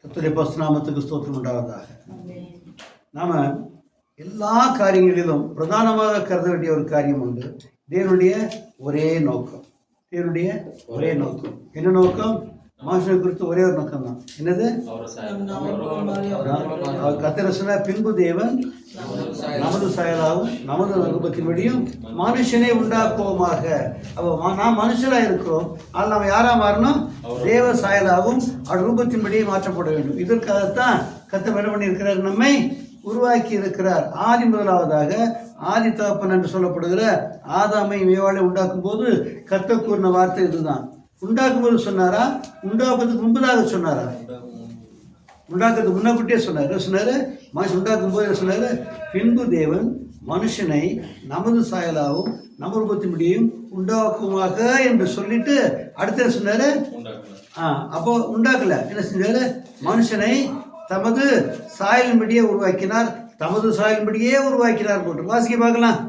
கர்த்தருடைய பரிசுத்த நாமத்துக்கு ஸ்தோத்திரம் உண்டாவதாக. நாம எல்லா காரியங்களிலும் பிரதானமாக கருத வேண்டிய ஒரு காரியம் உண்டு. தேவனுடைய ஒரே நோக்கம். தேவனுடைய ஒரே நோக்கம் என்ன நோக்கம்? மனுஷனை குறித்து ஒரே ஒரு நோக்கம் தான். என்னது? கர்த்தர் சொன்ன பின்பு தேவன் நமது சாயலாகவும் நமது ரூபத்தின்படியும் மனுஷனை உண்டாக்குவோமாக. அப்போ நாம் மனுஷரா இருக்கிறோம், ஆனால் நாம் யாரா மாறணும்? தேவ சாயலாகவும் அவர் ரூபத்தின்படியே மாற்றப்பட வேண்டும். இதற்காகத்தான் கர்த்தர் என்ன பண்ணி இருக்கிறார்? நம்மை உருவாக்கி இருக்கிறார். ஆதி முதலாவதாக ஆதி தகப்பன் என்று சொல்லப்படுகிற ஆதாமை ஏவாளை உண்டாக்கும் போது கர்த்தர் கூறின வார்த்தை இதுதான். உண்டாக்கும் போது சொன்னாரா? உண்டாக்குறதுக்கு முன்பதாக சொன்னாரா? உண்டாக்குறதுக்கு முன்னக்கூட்டியே சொன்னார். சொன்னாரு மனுஷன் உண்டாக்கும் போது சொன்னாரு, பின்பு தேவன் மனுஷனை நமது சாயலாகவும் நம்ம ரூபத்தின்படியும் உண்டாக்குமாக என்று சொல்லிட்டு அடுத்த சொன்னாரு. அப்போ உண்டாக்கல, என்ன செஞ்சாரு? மனுஷனை தமது சாயலின்படியே உருவாக்கினார். தமது சாயலின்படியே உருவாக்கினார் போட்டு வாசிக்க பார்க்கலாம்.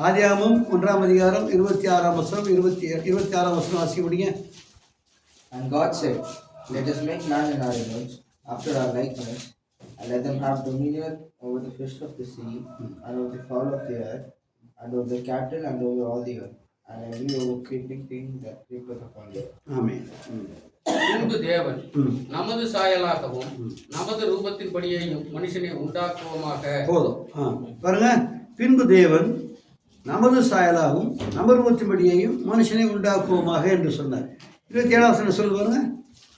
ஆதியாகமம் 1ஆம் அதிகாரம் 26ஆம் வசனம் 26ஆம் வசனம் வாசிக்க முடியுங்க. And God said, let us make man in our image, after our likeness, and let them have dominion over the fish of the sea, and over the fowl of the air, and over the cattle, and over all the earth, and every over creeping thing that creepeth upon the earth. ஆமென். பின்பு தேவன் நமது சாயலாகவும் நமது ரூபத்தின்படியையும் மனுஷனை உண்டாக்குவோமாக. போதும் பாருங்க. பின்பு தேவன் நமது சாயலாகவும் நமது ரூபத்தின்படியையும் மனுஷனை உண்டாக்குவோமாக என்று சொன்னார். 27ஆம் வசனம் சொல்லு பாருங்க.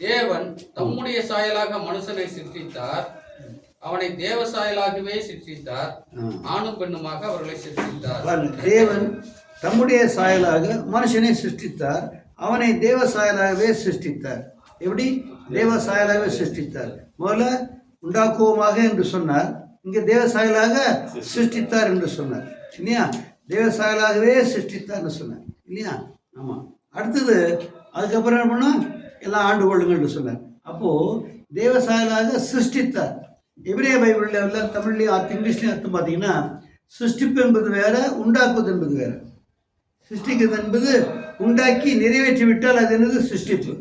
தேவன் தம்முடைய சாயலாக மனுஷனை சிருஷ்டித்தார், அவனை தேவ சாயலாகவே சிருஷ்டித்தார், ஆணும் பெண்ணுமாக அவர்களை சிருஷ்டித்தார். தேவன் தம்முடைய சாயலாக மனுஷனை சிருஷ்டித்தார், அவனை தேவ சாயலாகவே சிருஷ்டித்தார். எப்படி தேவ சாயலாகவே சிருஷ்டித்தார்? முதல்ல உண்டாக்குவோமாக என்று சொன்னார், இங்கே தேவ சாயலாக சிருஷ்டித்தார் என்று சொன்னார் இல்லையா? தேவ சாயலாகவே சிருஷ்டித்தார்னு சொன்னார் இல்லையா? ஆமாம். அடுத்தது அதுக்கப்புறம் என்ன பண்ணோம்? எல்லாம் ஆண்டு கொள்ளுங்கள்னு சொன்னார். அப்போது தேவ சாயலாக சிருஷ்டித்தார். எபிரேய பைபிளில் எல்லாம் தமிழ்லையும் இங்கிலீஷ்லையும் அர்த்தம் பார்த்தீங்கன்னா, சிருஷ்டிப்பு என்பது வேற, உண்டாக்குவது என்பது வேற. சிருஷ்டிக்கிறது என்பது உண்டாக்கி நிறைவேற்றி விட்டால் அது என்னது? சிருஷ்டிப்பு.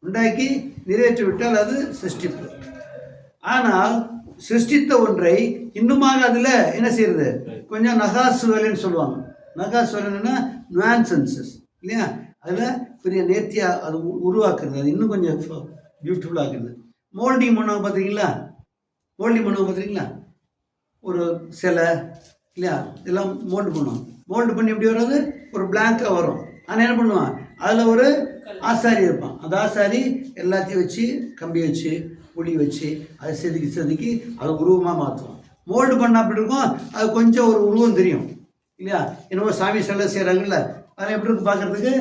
உண்டாக்கி நிறைவேற்றி விட்டால் அது சிருஷ்டிப்பு. ஆனால் சிருஷ்டித்த ஒன்றை இன்னுமாக அதில் என்ன செய்யறது? கொஞ்சம் நகாசு வேலைன்னு சொல்லுவாங்க. நகாசு வேலைன்னா நுவான்சன்சஸ் இல்லையா? அதில் பெரிய நேர்த்தியாக அது உருவாக்குறது, அது இன்னும் கொஞ்சம் பியூட்டிஃபுல்லாக இருக்குது. மோல்டிங் பண்ணுவாங்க பார்த்துருக்கீங்களா? மோல்டிங் பண்ணுவாங்க பார்த்துருக்கீங்களா? ஒரு சிலை இல்லையா, இதெல்லாம் மோல்டு பண்ணுவாங்க. மோல்டு பண்ணி எப்படி வராது? ஒரு பிளாங்காக வரும். ஆனால் என்ன பண்ணுவான்? அதில் ஒரு ஆசாரி இருப்பான். அந்த ஆசாரி எல்லாத்தையும் வச்சு கம்பி வச்சு புளி வச்சு அதை செதுக்கி அதை உருவமாக மாற்றுவோம். மோல்டு பண்ண அப்படி இருக்கும், அது கொஞ்சம் ஒரு உருவம் தெரியும் இல்லையா? என்னவோ சாமி சிலை செய்கிறாங்கல்ல, அதை எப்படி இருக்கும் பார்க்குறதுக்கு?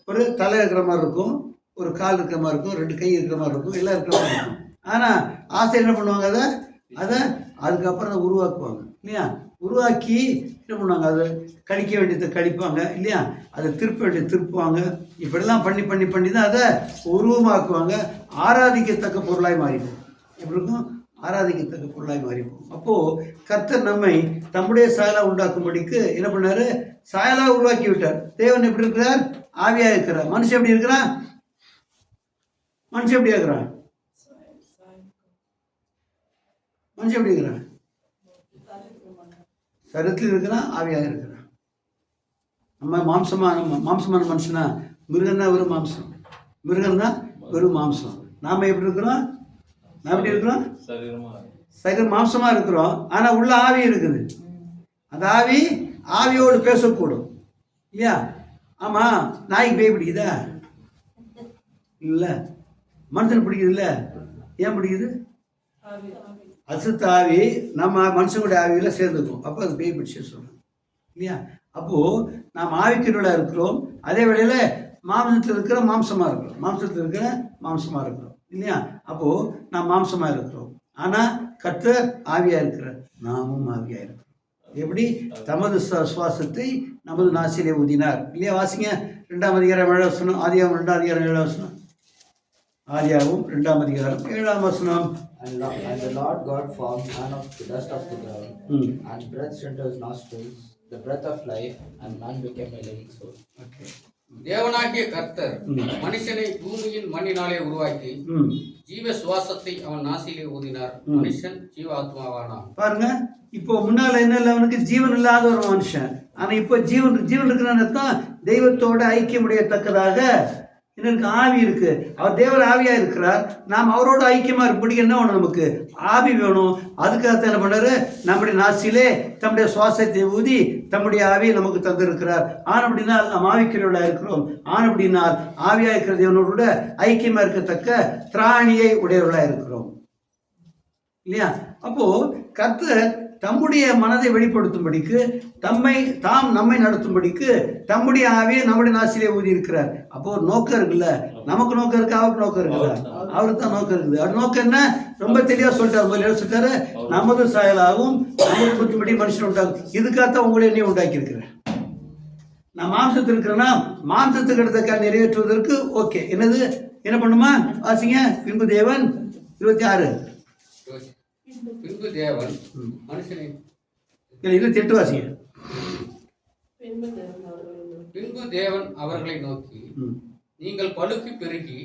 ஒரு தலை இருக்கிற மாதிரி இருக்கும், ஒரு கால் இருக்கிற மாதிரி இருக்கும், 2 கை இருக்கிற மாதிரி இருக்கும், எல்லாம் இருக்கிற மாதிரி இருக்கும். ஆனால் ஆசிரியர் என்ன பண்ணுவாங்க? அதை அதுக்கப்புறம் அதை உருவாக்குவாங்க இல்லையா? உருவாக்கி என்ன பண்ணுவாங்க? அதை கழிக்க வேண்டியதை கழிப்பாங்க இல்லையா? அதை திருப்ப வேண்டியது திருப்புவாங்க. இப்படிலாம் பண்ணி தான் அதை உருவமாக்குவாங்க. ஆராதிக்கத்தக்க பொருளாய் மாறிப்போம். எப்படி இருக்கும்? ஆராதிக்கத்தக்க பொருளாய் மாறிப்போம். அப்போது கர்த்தர் நம்மை தம்முடைய சாயலாக உண்டாக்கும்படிக்கு என்ன பண்ணாரு? சாயலாக உருவாக்கி விட்டார். தேவன் எப்படி இருக்கிறார்? ஆவியாக இருக்கிறார். மனுஷன் எப்படி இருக்கிறான்? மனுஷன் எப்படி இருக்கிறான்? மனுஷன் எப்படி இருக்கிறான்? சரீரத்தில் இருக்கிறான், ஆவியாக இருக்கிறான். நம்ம மாம்சமான மனுஷனா? மிருகன்னா வெறும் மாம்சம். மிருகன்னா வெறும் மாம்சம். நாம் எப்படி இருக்கிறோம்? நாம் எப்படி இருக்கிறோம்? சரீரம் மாம்சமாக இருக்கிறோம், ஆனால் உள்ள ஆவி இருக்குது. அந்த ஆவியோடு பேசக்கூடும் இல்லையா? ஆமாம். நாய்க்கு பேய் பிடிக்குதா? இல்லை. மனுஷன் பிடிக்குது இல்லை? ஏன் பிடிக்குது? அசுத்த ஆவி நம்ம மனுஷனுடைய ஆவியில் சேர்ந்துக்கும். அப்போ அது பேய் பிடிச்சி சொல்கிறோம் இல்லையா? அப்போது நாம் ஆவிக்குள்ளே இருக்கிறோம், அதே வேளையில் மாம்சத்தில் இருக்கிற மாம்சமாக இருக்கிறோம். மாம்சமாக இருக்கிறோம் இல்லையா? அப்போது நாம் மாம்சமாக இருக்கிறோம், ஆனால் கர்த்தர் ஆவியாக இருக்கிறார், நாமும் ஆவியாக இருக்கிறோம். எப்படி? தமது சுவாசத்தை நமது நாசிலே ஊதினார் இல்லையா? வாசிங்க 2ஆம் அதிகாரம் 7ஆம் வசனம். ஆதியாகமம் 2ஆம் அதிகாரம் 7ஆம் வசனம். ஆதியாகமம் 2ஆம் அதிகாரம் 7ஆம் வசனம். And the Lord God formed man of the dust of the ground, and breathed into his nostrils the breath of life, and man became a living soul. Okay. தேவனாகிய கர்த்தர் மனுஷனை பூமியின் மண்ணினாலே உருவாக்கி ஜீவ சுவாசத்தை அவன் நாசியிலே ஊதினார். மனுஷன் ஜீவாத்மாவானான். பாருங்க, இப்போ முன்னால என்ன இல்லை, அவனுக்கு ஜீவன் இல்லாத ஒரு மனுஷன். ஆனா இப்போ ஜீவன் இருக்கிறான்னு தான் தெய்வத்தோட ஐக்கியமுடையத்தக்கதாக எனக்கு ஆவி இருக்கு. அவர் தேவர் ஆவியா இருக்கிறார். நாம் அவரோட ஐக்கியமா இருப்படி என்ன ஒன்று, நமக்கு ஆவி வேணும். அதுக்காக என்ன பண்ணாரு, நம்முடைய நாசிலே தம்முடைய சுவாசத்தை ஊதி தம்முடைய ஆவியை நமக்கு தந்திருக்கிறார். ஆனப்படினால் நாம் ஆவிக்கிறவர்களா இருக்கிறோம். ஆனப்படினால் ஆவியா இருக்கிற தேவனோட ஐக்கியமா இருக்கத்தக்க திராணியை உடையவர்களா இருக்கிறோம் இல்லையா? அப்போ கர்த்தர் தம்முடைய மனதை வெளிப்படுத்தும்படிக்கு நம்மை நடத்தும்படிக்கு தம்முடைய ஆவியை நம்முடைய நாசிலே ஊதி இருக்கிறார். அப்போ ஒரு நோக்கம் இருக்குல்ல, நமக்கு நோக்கம் இருக்கு, அவருக்கு நோக்கம் இருக்குல்ல, அவருக்கு தான் நோக்கம் இருக்குது. அவர் நோக்கம் என்ன, ரொம்ப தெளிவா சொல்லிட்டாரு. சொல்லிட்டாரு, நமது சாயலாகவும் நமது புத்திபடி மனுஷன் உண்டாகும். இதுக்காகத்தான் உங்களை என்னையும் உண்டாக்கி இருக்கிறேன். நான் மாம்சத்தில் இருக்கிறேன்னா மாம்சத்துக்கு எடுத்த நிறைவேற்றுவதற்கு ஓகே. என்னது, என்ன பண்ணுமா வாசிங்க. பின்பு தேவன் 26 பின்பு தேவன் மனுஷனை 28 வாசிங்க. பின்பு தேவன் அவர்களை நோக்கி, நீங்கள் பலுக்கி பெருகி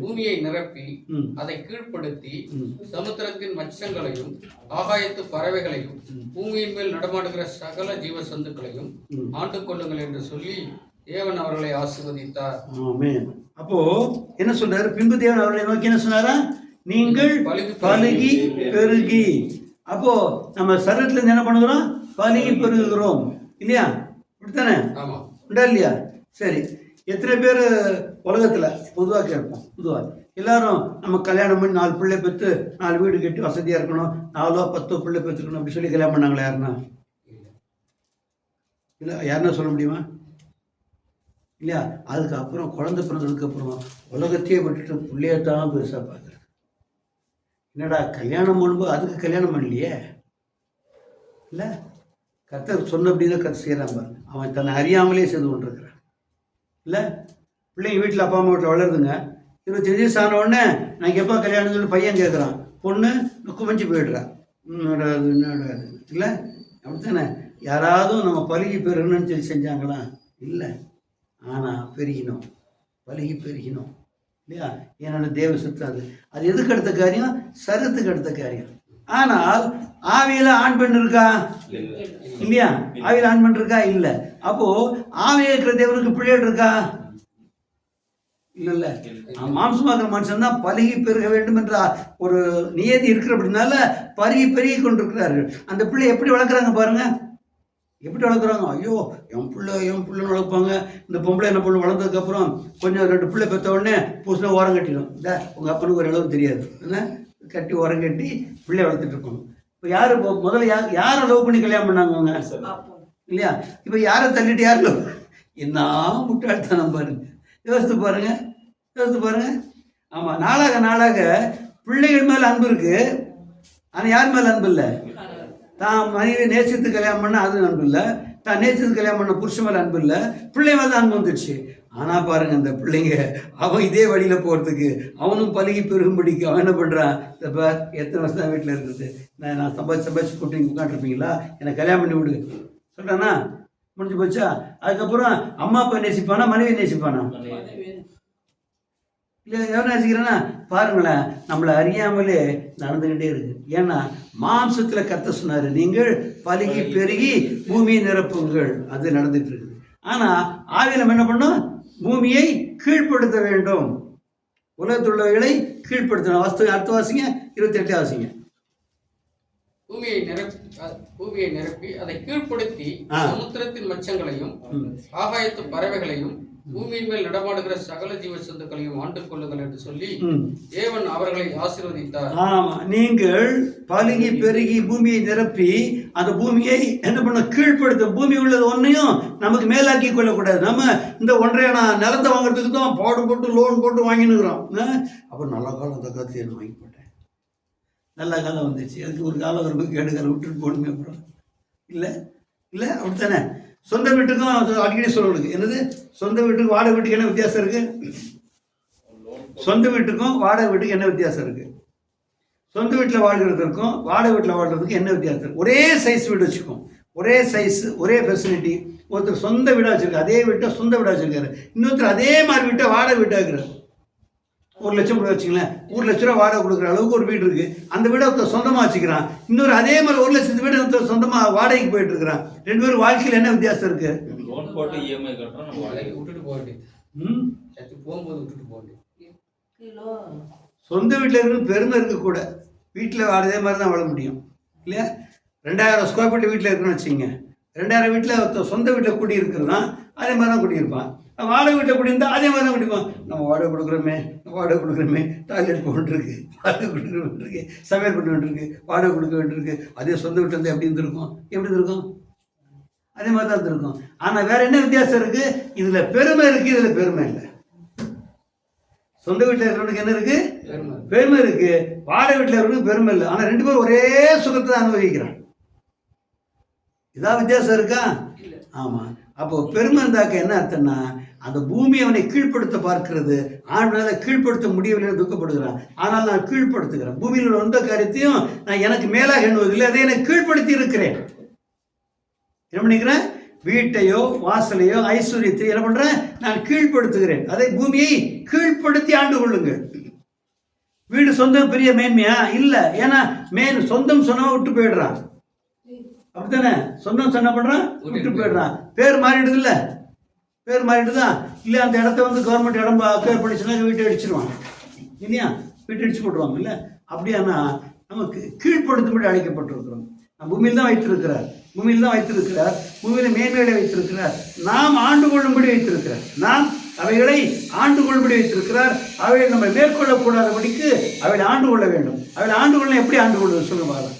பூமியை நிரப்பி அதை கீழ்ப்படுத்தி சமுத்திரத்தின் மச்சங்களையும் ஆகாயத்து பறவைகளையும் பூமியின் மேல் நடமாடுகிற சகல ஜீவ சந்துக்களையும் ஆண்டு கொள்ளுங்கள் என்று சொல்லி தேவன் அவர்களை ஆசீர்வதித்தார். அப்போ என்ன சொல்றாரு, பின்பு தேவன் அவர்களை நோக்கி என்ன சொன்னாரா, நீங்கள் பலுகி பெருகி. அப்போ நம்ம சரீரத்துல இருந்து என்ன பண்ணுகிறோம், பலுகி பெருகுகிறோம் இல்லையா? அப்படித்தானே உண்டா இல்லையா? சரி, எத்தனை பேர் உலகத்துல பொதுவாக கேட்போம், பொதுவாக எல்லாரும் நம்ம கல்யாணம் பண்ணி 4 பிள்ளை பெற்று 4 வீடு கட்டி வசதியா இருக்கணும், 4 10 பிள்ளை பெற்றுக்கணும் அப்படி சொல்லி கல்யாணம் பண்ணாங்களா? யாருன்னா இல்லை, யாருன்னா சொல்ல முடியுமா? இல்லையா? அதுக்கப்புறம் குழந்தை பிறந்ததுக்கு அப்புறம் உலகத்தையே விட்டுட்டு பிள்ளையத்தான் பெருசாக பார்க்குறேன். என்னடா கல்யாணம் பண்ணும்போது அதுக்கு கல்யாணம் பண்ணலையே இல்லை, கர்த்தர் சொன்ன அப்படின்னா கர்த்தர் செய்கிறான் பாருங்க. அவன் தன்னை அறியாமலே செய்து கொண்டிருக்கிறான் இல்லை. பிள்ளைங்க வீட்டில் அப்பா அம்மா வீட்டில் வளருதுங்க. 25 வயசு ஆன உடனே நான் எப்போ கல்யாணம் சொல்லி பையன் கேட்குறான், பொண்ணு குமிஞ்சு போயிடுறா. என்னடாது இல்லை, அப்படித்தானே? யாராவது நம்ம பழுகி பெருகணும்னு சொல்லி செஞ்சாங்களா? இல்லை. ஆனால் பெருகினோம், பழுகி பெருகினோம் இல்லையா? என்னோட தேவ சுத்தம் அது எதுக்கு அடுத்த காரியம், சரத்துக்கு அடுத்த காரியம். ஆனால் ஆவியில ஆண் பெண் இருக்கா இல்லையா? ஆவியில ஆண் பெண் இருக்கா? இல்லை. அப்போ ஆவிய இருக்கிற தேவனுக்கு பிள்ளைகள் இருக்கா? இல்ல. மாம்சமாக்குற மனுஷன் தான் பருகி பெருக வேண்டும் என்ற ஒரு நியதி இருக்கிற அப்படின்னால பெருகி கொண்டிருக்கிறார்கள். அந்த பிள்ளை எப்படி வளர்க்குறாங்க பாருங்க, எப்படி வளர்க்குறாங்க. ஐயோ என் பிள்ளைன்னு வளர்ப்பாங்க. இந்த பொம்பளை என்ன பொண்ணு வளர்ந்ததுக்கப்புறம் கொஞ்சம் 2 பிள்ளை பெற்ற உடனே பூசினா ஓரம் கட்டிடும். இந்த உங்கள் அப்பனுக்கு ஒரு அளவு தெரியாது, என்ன கட்டி ஓரம் கட்டி பிள்ளை வளர்த்துட்டு இருக்கணும். இப்போ யார் முதல்ல யாரை லவ் பண்ணி கல்யாணம் பண்ணாங்க இல்லையா? இப்போ யாரை தள்ளிட்டு யார் லவ்? என்ன முட்டாள்தனம் பாருங்க, யோசித்து பாருங்க. ஆமாம், நாளாக பிள்ளைகள் மேலே அன்பு இருக்கு, ஆனால் யார் மேலே அன்பு இல்லை? தான் மனைவி நேசித்து கல்யாணம் பண்ண அது அன்பு இல்லை, தான் நேசித்து கல்யாணம் பண்ண புருஷன் மேலே அன்பு இல்லை, பிள்ளை மேலே அன்பு வந்துடுச்சு. ஆனால் பாருங்க, அந்த பிள்ளைங்க அவன் இதே வழியில் போகிறதுக்கு அவனும் பழகி பெருகும்படிக்கு அவன் என்ன பண்ணுறான், இப்போ எத்தனை வருஷம் தான் வீட்டில் இருக்குது, நான் சம்பாதிச்சு கூட்டிங்க உட்காந்துருப்பீங்களா, என்னை கல்யாணம் பண்ணி விடு சொல்கிறானா, முடிஞ்சு போச்சா? அதுக்கப்புறம் அம்மா அப்பா நேசிப்பானா மனைவி நேசிப்பானா? இல்லை, எவ்வளோ நேசிக்கிறேன்னா பாருங்களேன், நம்மளை அறியாமலே நடந்துக்கிட்டே இருக்கு. ஏன்னா மாம்சத்தில் கத்த சொன்னார், நீங்கள் பழுகி பெருகி பூமியை நிரப்புங்கள், அது நடந்துட்டு இருக்குது. ஆனால் ஆவியில் நம்ம என்ன பண்ணோம், பூமியை கீழ்ப்படுத்த வேண்டும், உலகத்துள்ளவைகளை கீழ்ப்படுத்தணும். அடுத்த வாசிங்க, 28 வாசிங்க. பூமியை நிரப்பி அதை கீழ்ப்படுத்தி சமுத்திரத்தின் மச்சங்களையும் ஆகாயத்து பறவைகளையும் பூமியின் மேல் நடமாடுகிற சகல ஜீவ சத்துக்களையும் ஆண்டு கொள்ளுங்கள் என்று சொல்லி தேவன் அவர்களை ஆசீர்வதித்தார். ஆமா, நீங்கள் பழுகி பெருகி பூமியை நிரப்பி அந்த பூமியை என்ன பண்ண கீழ்ப்படுத்த, பூமி உள்ளது ஒன்னையும் நமக்கு மேலாக்கி கொள்ளக்கூடாது. நம்ம இந்த 1.5 நிலத்தை வாங்குறதுக்கு தான் போட்டு லோன் போட்டு வாங்கினுக்கிறோம். அப்புறம் நல்ல காலம் அந்த காலத்துல என்ன வாங்கி போட்டேன், நல்ல காலம் வந்துச்சு, அதுக்கு ஒரு காலம் வரும்போது கேடு காலம் விட்டுட்டு போடுங்க. அப்புறம் இல்லை அப்படித்தானே? சொந்த வீட்டுக்கும் அடிக்கடி சொல்லணுங்க, என்னது சொந்த வீட்டுக்கு வாடகை வீட்டுக்கு என்ன வித்தியாசம் இருக்கு? சொந்த வீட்டுக்கும் வாடகை வீட்டுக்கு என்ன வித்தியாசம் இருக்கு? சொந்த வீட்டில் வாழ்கிறதுக்கும் வாடகை வீட்டில் வாழ்கிறதுக்கும் என்ன வித்தியாசம் இருக்கு? ஒரே சைஸ் வீடு வச்சுக்கோம், ஒரே சைஸ், ஒரே ஃபெசிலிட்டி, ஒருத்தர் சொந்த வீடாக வச்சுருக்காரு, அதே வீட்டை சொந்த வீடாக வச்சுருக்காரு. இன்னொருத்தர் அதே மாதிரி வீட்டை வாடகை வீட்டாக இருக்கிறார். 1 லட்சம் கூட வச்சுங்களேன், 1 லட்ச ரூபா வாடகை கொடுக்குற அளவுக்கு ஒரு வீடு இருக்குது. அந்த வீடை ஒருத்தர் சொந்தமாக வச்சுக்கிறான். இன்னொரு அதே மாதிரி 1 லட்சத்து வீடு ஒருத்தர் சொந்தமாக வாடகைக்கு போயிட்டு இருக்கிறான். 2 பேரும் வாழ்க்கையில் என்ன வித்தியாசம் இருக்குது? லோன் போட்டு இஎம்ஐ கட்டுறோம், நம்ம வேலைக்கு விட்டுட்டு போக வேண்டியது, போகும்போது விட்டுட்டு போக வேண்டியது. சொந்த வீட்டில் இருக்க பெருமை இருக்கக்கூட, வீட்டில் அதே மாதிரி தான் வாழ முடியும் இல்லையா? 2000 ஸ்கொயர் ஃபீட் வீட்டில் இருக்குன்னு வச்சுங்க, 2000 வீட்டில் சொந்த வீட்டில் குடி இருக்கிறதுனா அதே மாதிரி தான் குடியிருப்பான். வாடகை வீட்டில் குடியிருந்தால் அதே மாதிரி தான் குடிப்பான். நம்ம வாடகை கொடுக்குறோமே, டாய்லெட் போக வேண்டியிருக்கு, வாடகை கொடுக்க வேண்டியிருக்கு, சமையல் பண்ண வேண்டியிருக்கு, வாடகை கொடுக்க வேண்டியிருக்கு. அதே சொந்த வீட்டில் இருந்தால் எப்படி இருந்திருக்கும்? அதே மாதிரி தான் இருந்திருக்கும். ஆனால் வேற என்ன வித்தியாசம் இருக்குது? இதில் பெருமை இருக்குது, இதில் பெருமை இல்லை. சொந்த வீட்டில் இருக்கிறவனுக்கு என்ன இருக்கு? பெருமை இருக்கு. வாடகை வீட்டில் இருக்கிறவனுக்கு பெருமை இல்லை. ஆனால் 2 பேரும் ஒரே சுகத்தை அனுபவிக்கிறான். இதான் வித்தியாசம் இருக்கா? ஆமாம். அப்போ பெருமை இருந்தாக்க என்ன அர்த்தம்னா, அந்த பூமி அவனை கீழ்ப்படுத்த பார்க்கிறது. ஆண்னால கீழ்ப்படுத்த முடியவில்லை, துக்கப்படுகிறான். ஆனால் நான் கீழ்ப்படுத்துகிறேன். பூமியில் உள்ள எந்த காரியத்தையும் நான் எனக்கு மேலாக எண்ணுவதில்லை, அதை எனக்கு கீழ்ப்படுத்தி இருக்கிறேன். என்ன பண்ணிக்கிறேன்? வீட்டையோ வாசலையோ ஐஸ்வர்யத்தையோ என்ன பண்றேன்? நான் கீழ்ப்படுத்துகிறேன். அதை பூமியை கீழ்ப்படுத்தி ஆண்டு கொள்ளுங்கள். வீடு சொந்தம் பெரிய மேன்மையா? இல்லை. ஏன்னா சொந்தம் சொன்னவன் விட்டு போயிடுறான். அப்படித்தானே? சொந்தம் சொன்ன பண்றான், விட்டு போயிடுறான். பேர் மாறிடுது இல்லை? பேர் மாறிடுதான் இல்லை? அந்த இடத்த கவர்மெண்ட் இடம் பேர் படிச்சுன்னா வீட்டை அடிச்சிருவாங்க இல்லையா? வீட்டை அடிச்சு போட்டுருவாங்க இல்லை? அப்படியானா நமக்கு கீழ்ப்படுத்தும்படி அழைக்கப்பட்டிருக்கிறோம். நம்ம பூமியில் தான் வைத்திருக்கிறார், பூமியில மேன்மைகளை வைத்திருக்கிறார். நாம் ஆண்டு கொள்ளும்படி வைத்திருக்கிறார். நாம் அவைகளை ஆண்டு கொள்ளும்படி வைத்திருக்கிறார். அவைகளை நம்ம மேற்கொள்ளக்கூடாதபடிக்கு அவைகளை ஆண்டு கொள்ள வேண்டும். அவைகளை ஆண்டு கொள்ள எப்படி ஆண்டு கொள்வது சொல்லுவாங்க?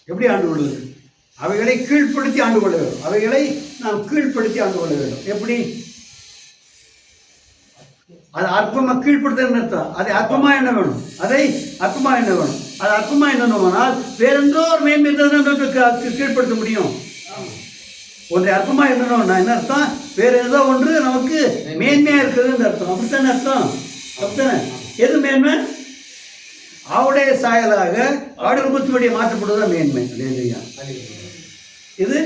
எப்படி ஆண்டு கொள்வது? அவைகளை கீழ்ப்படுத்தி ஆண்டு கொள்ள வேண்டும். அவைகளை நாம் கீழ்ப்படுத்தி ஆண்டு கொள்ள வேண்டும். எப்படி? அது அற்பமா கீழ்ப்படுத்துன்னு அர்த்தம். அதை அற்பமா என்ன வேணும்? அது அற்பமா என்னன்னால் வேறென்றோ ஒரு மேன்மை கீழ்ப்படுத்த முடியும். ஒன்றை அற்பமா என்னன்னா என்ன அர்த்தம்? வேற ஏதோ ஒன்று நமக்கு மேன்மையா இருக்குதுன்னு அர்த்தம். அப்படித்தானே அர்த்தம்? அப்படித்தானே? எது மேன்மை? அவருடைய சாயலாக அவருடைய ரூபத்தினுடைய மாற்றப்படுவதுதான் மேன்மை. இது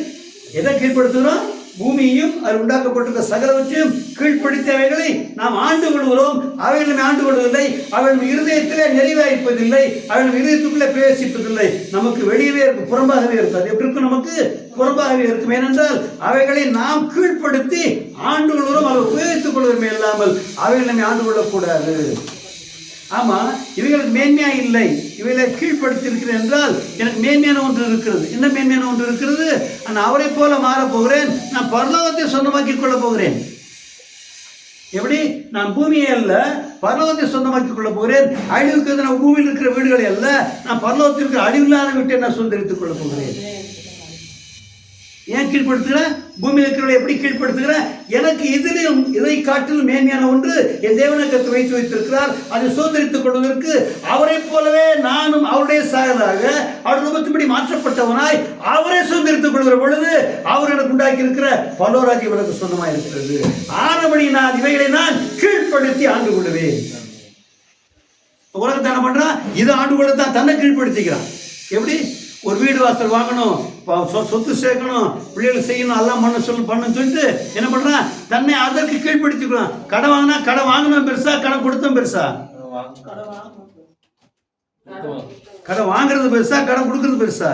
எதை கீழ்ப்படுத்துகிறோம்? பூமியையும் அதில் உண்டாக்கப்பட்டிருக்க சகலவற்றையும் கீழ்ப்படுத்தி அவைகளை நாம் ஆண்டு கொள்கிறோம். அவைகளை ஆண்டு கொள்வதில்லை. அவர்கள் இருதயத்திலே நிறைவாய்ப்பதில்லை. அவர்கள் இருதயத்துக்குள்ளே பிரவேசிப்பதில்லை. நமக்கு வெளியவே இருக்கும், புறம்பாகவே இருக்கும். அது எப்படி இருக்கும்? நமக்கு புறம்பாகவே இருக்கும். ஏனென்றால் அவைகளை நாம் கீழ்ப்படுத்தி ஆண்டு கொள்கிறோம். அதை உபயோகித்துக் கொள்வதுமே இல்லாமல் அவைகளை நம்ம ஆண்டு கொள்ளக்கூடாது. ஆமா, இவைகளுக்கு மேன்மையா இல்லை, இவைகளை கீழ்ப்படுத்தி இருக்கிறேன் என்றால் எனக்கு மேன்மையான ஒன்று இருக்கிறது. என்ன மேன்மையான ஒன்று இருக்கிறது? நான் அவரை போல மாறப் போகிறேன். நான் பரலோகத்தை சொந்தமாக்கி கொள்ள போகிறேன். எப்படி? நான் பூமியை அல்ல, பரலோகத்தை சொந்தமாக்கி கொள்ள போகிறேன். அழிவுக்கு நான் பூமியில் இருக்கிற வீடுகளை அல்ல, நான் பரலோகத்திற்கு அழிவில்லாத வீட்டை நான் சொந்தரித்துக் கொள்ள போகிறேன். ஏன் கீழ்படுத்துகிறேன்? பூமியில் இருக்கிறவரை எப்படி கீழ்படுத்துகிறேன்? எனக்கு இதிலும் இதை காட்டிலும் மேன்மையான ஒன்று என் தேவனை கற்று வைத்திருக்கிறார். அதை சுதந்திரித்துக் கொள்வதற்கு அவரை போலவே நானும் அவருடைய சாயலாக அவர் ரூபத்தின்படி மாற்றப்பட்டவனாய் அவரை சுதந்திரித்துக் கொள்கிற பொழுது அவர் எனக்கு உண்டாக்கி இருக்கிற பரலோகராஜ்யம் எனக்கு சொந்தமாக இருக்கிறது. ஆனபடி நான் இவைகளை நான் கீழ்ப்படுத்தி ஆண்டு கொள்வேன். உலகத்தை என்ன பண்றான்? இது ஆண்டு கொள்ளத்தான் தன்னை கீழ்படுத்திக்கிறான். எப்படி? ஒரு வீடு வாசல் வாங்கணும், சொத்து சேர்க்கணும், பிள்ளைகள் செய்யணும், எல்லாம் பண்ண சொல்லிட்டு என்ன பண்றான்? தன்னை அதற்கு கீழ்படுத்திக்கலாம். கடன் வாங்கினா கடன் வாங்கணும் பெருசா, கடன் கொடுத்தும் பெருசா? கடன் வாங்குறது பெருசா, கடன் கொடுக்கறது பெருசா?